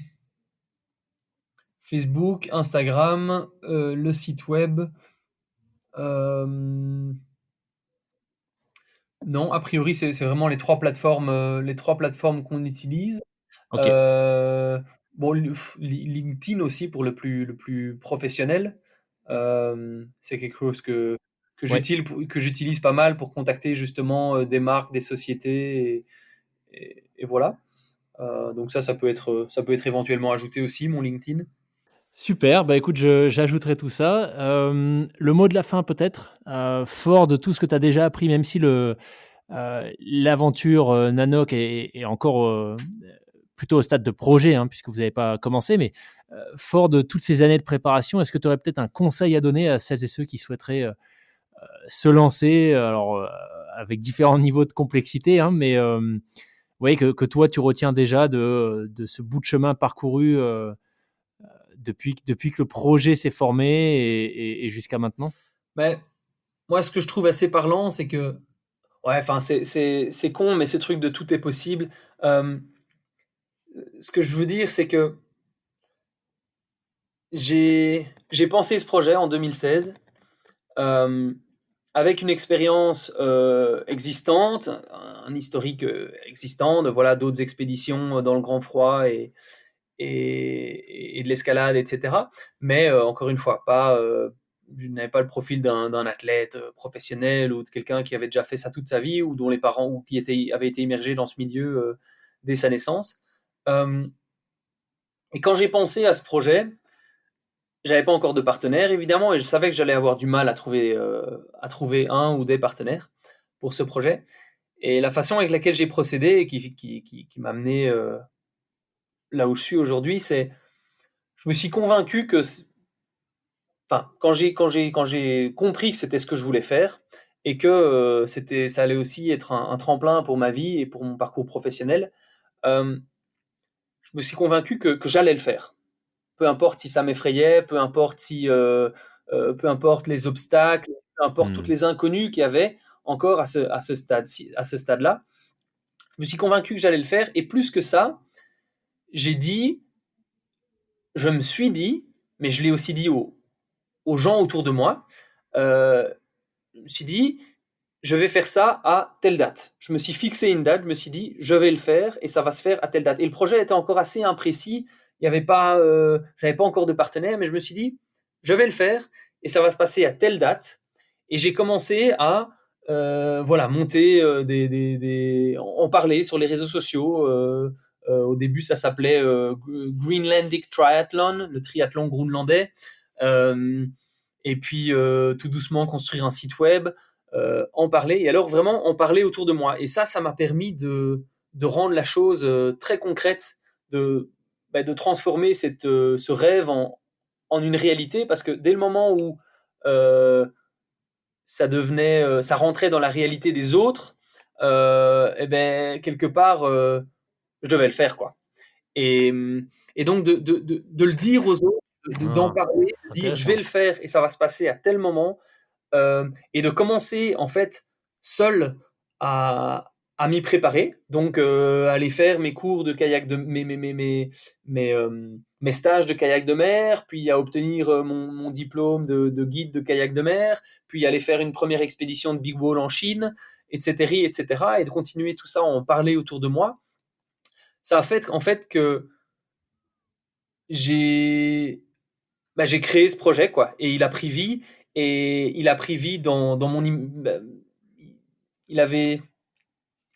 Facebook, Instagram, le site web. euh, non, a priori, c'est vraiment les trois plateformes qu'on utilise. OK, Euh, bon, LinkedIn aussi pour le plus professionnel. C'est quelque chose ouais. que j'utilise pas mal pour contacter justement des marques, des sociétés, et voilà. Donc ça peut être éventuellement ajouté aussi, mon LinkedIn. Super, bah, écoute, j'ajouterai tout ça. Le mot de la fin peut-être, fort de tout ce que tu as déjà appris, même si l'aventure, Nanoc est encore, plutôt au stade de projet, hein, puisque vous n'avez pas commencé, mais, fort de toutes ces années de préparation, est-ce que tu aurais peut-être un conseil à donner à celles et ceux qui souhaiteraient, se lancer? Alors, avec différents niveaux de complexité, hein, mais, ouais, que toi tu retiens déjà de ce bout de chemin parcouru, depuis que le projet s'est formé et jusqu'à maintenant? Mais moi, ce que je trouve assez parlant, c'est que, ouais, enfin, c'est con, mais ce truc de tout est possible. Euh, Ce que je veux dire, c'est que j'ai pensé ce projet en 2016, euh, avec une expérience existante, un historique existant, de voilà d'autres expéditions dans le grand froid et de l'escalade, etc. Mais encore une fois, je n'avais pas le profil d'un athlète professionnel ou de quelqu'un qui avait déjà fait ça toute sa vie ou dont les parents ou avaient été immergés dans ce milieu dès sa naissance. Euh, et quand j'ai pensé à ce projet, j'avais pas encore de partenaire évidemment et je savais que j'allais avoir du mal à trouver un ou des partenaires pour ce projet. Et la façon avec laquelle j'ai procédé et qui m'a amené là où je suis aujourd'hui, c'est je me suis convaincu que, enfin, quand j'ai compris que c'était ce que je voulais faire et que ça allait aussi être un tremplin pour ma vie et pour mon parcours professionnel, euh, je me suis convaincu que j'allais le faire. peu importe si ça m'effrayait, peu importe peu importe les obstacles, peu importe toutes Mmh. les inconnues qu'il y avait encore à ce stade-là. Je me suis convaincu que j'allais le faire. Et plus que ça, j'ai dit, je me suis dit, mais je l'ai aussi dit aux gens autour de moi, je me suis dit, je vais faire ça à telle date. Je me suis fixé une date, je me suis dit, je vais le faire et ça va se faire à telle date. Et le projet était encore assez imprécis. Il y avait pas, j'avais pas encore de partenaire, mais je me suis dit, je vais le faire et ça va se passer à telle date. Et j'ai commencé à voilà, monter en parler sur les réseaux sociaux. Au début, ça s'appelait Greenlandic Triathlon, le triathlon groenlandais. Euh, et puis tout doucement construire un site web, en parler, et alors vraiment en parler autour de moi. Et ça m'a permis de rendre la chose très concrète, de transformer ce rêve en une réalité, parce que dès le moment où ça rentrait dans la réalité des autres, et ben quelque part, je devais le faire, quoi. Et, et donc de le dire aux autres, d'en Ah, parler, de dire je vais intéressant. le faire et ça va se passer à tel moment, et de commencer en fait seul à m'y préparer, donc aller faire mes cours de kayak de mes stages de kayak de mer, puis à obtenir mon diplôme de guide de kayak de mer, puis aller faire une première expédition de big wall en Chine, etc., etc., et de continuer tout ça, en parler autour de moi. Ça a fait en fait que j'ai j'ai créé ce projet, quoi. Et il a pris vie. Et il a pris vie dans mon. Il avait.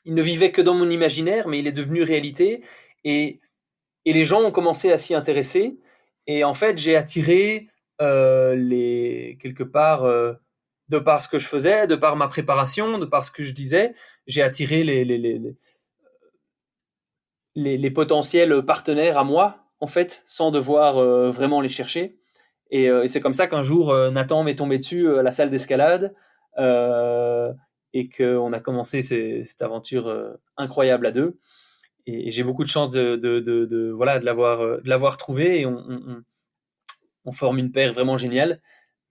Il ne vivait que dans mon imaginaire, mais il est devenu réalité. Et, et les gens ont commencé à s'y intéresser. Et en fait, j'ai attiré quelque part, de par ce que je faisais, de par ma préparation, de par ce que je disais, j'ai attiré les potentiels partenaires à moi, en fait, sans devoir vraiment les chercher. Et c'est comme ça qu'un jour, Nathan m'est tombé dessus à la salle d'escalade, euh, et qu'on a commencé cette aventure incroyable à deux. Et j'ai beaucoup de chance voilà, de l'avoir trouvé, et on forme une paire vraiment géniale.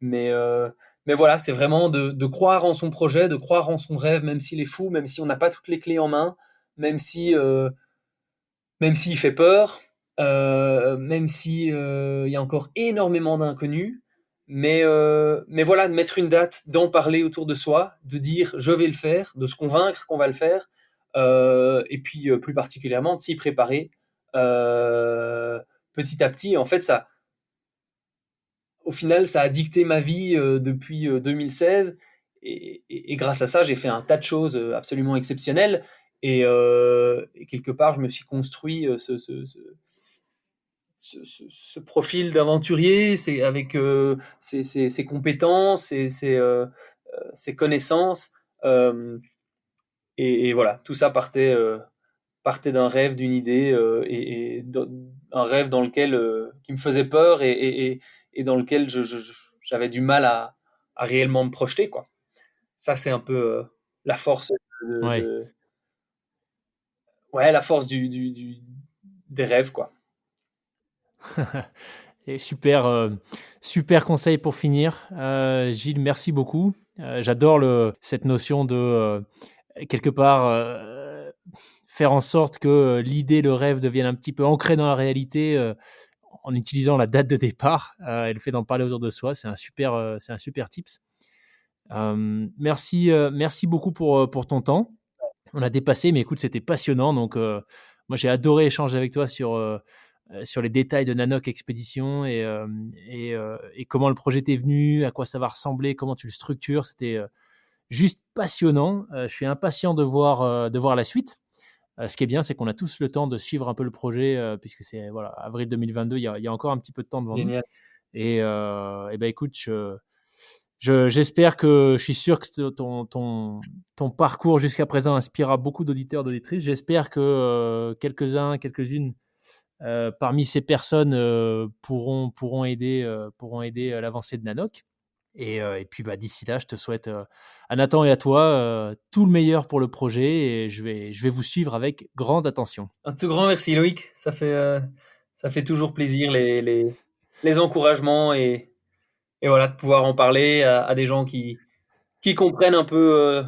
Mais, euh, mais voilà, c'est vraiment de croire en son projet, de croire en son rêve, même s'il est fou, même si on n'a pas toutes les clés en main, même si même s'il fait peur, même si il y a encore énormément d'inconnus, mais voilà, de mettre une date, d'en parler autour de soi, de dire je vais le faire, de se convaincre qu'on va le faire, et puis plus particulièrement de s'y préparer euh, petit à petit. En fait, au final, ça a dicté ma vie depuis 2016. Et grâce à ça, j'ai fait un tas de choses absolument exceptionnelles. Et quelque part, je me suis construit ce profil d'aventurier, c'est avec ses compétences, ses connaissances. euh, et voilà, tout ça partait d'un rêve, d'une idée, et un rêve dans lequel qui me faisait peur, et dans lequel j'avais du mal à réellement me projeter, quoi. Ça, c'est un peu la force Ouais. ouais, la force des rêves, quoi. Et super, super conseil pour finir. Gilles, merci beaucoup. J'adore cette notion de, quelque part, faire en sorte que l'idée, le rêve devienne un petit peu ancré dans la réalité, en utilisant la date de départ, et le fait d'en parler autour de soi. C'est un super tips. Merci, merci beaucoup pour ton temps. On a dépassé, mais écoute, c'était passionnant. Donc, moi, j'ai adoré échanger avec toi sur les détails de Nanook Expédition, et comment le projet t'est venu, à quoi ça va ressembler, comment tu le structures. C'était juste passionnant. Je suis impatient de voir la suite. Ce qui est bien, c'est qu'on a tous le temps de suivre un peu le projet, puisque c'est voilà, avril 2022, il y a encore un petit peu de temps devant nous. Génial. Et ben écoute, j'espère que je suis sûr que ton parcours jusqu'à présent inspirera beaucoup d'auditeurs, d'auditrices. J'espère que quelques-uns, quelques-unes parmi ces personnes pourront aider à l'avancée de Nanook. Et puis bah, d'ici là, je te souhaite à Nathan et à toi tout le meilleur pour le projet, et je vais vous suivre avec grande attention. Un tout grand merci, Loïc. Ça fait toujours plaisir les encouragements et voilà, de pouvoir en parler à des gens qui comprennent un peu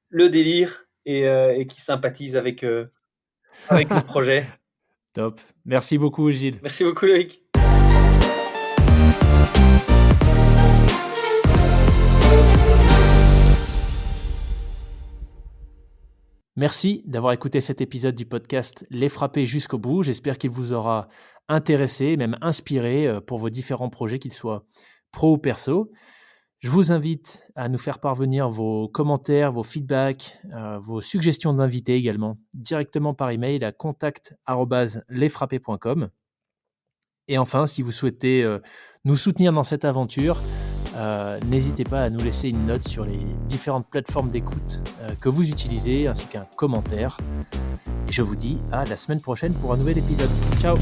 le délire et qui sympathisent avec le projet. Top. Merci beaucoup, Gilles. Merci beaucoup, Loïc. Merci d'avoir écouté cet épisode du podcast Les Frappés jusqu'au bout. J'espère qu'il vous aura intéressé, même inspiré pour vos différents projets, qu'ils soient pro ou perso. Je vous invite à nous faire parvenir vos commentaires, vos feedbacks, vos suggestions d'invités également, directement par email à contact@lesfrappés.com. Et enfin, si vous souhaitez nous soutenir dans cette aventure, n'hésitez pas à nous laisser une note sur les différentes plateformes d'écoute que vous utilisez, ainsi qu'un commentaire. Et je vous dis à la semaine prochaine pour un nouvel épisode. Ciao!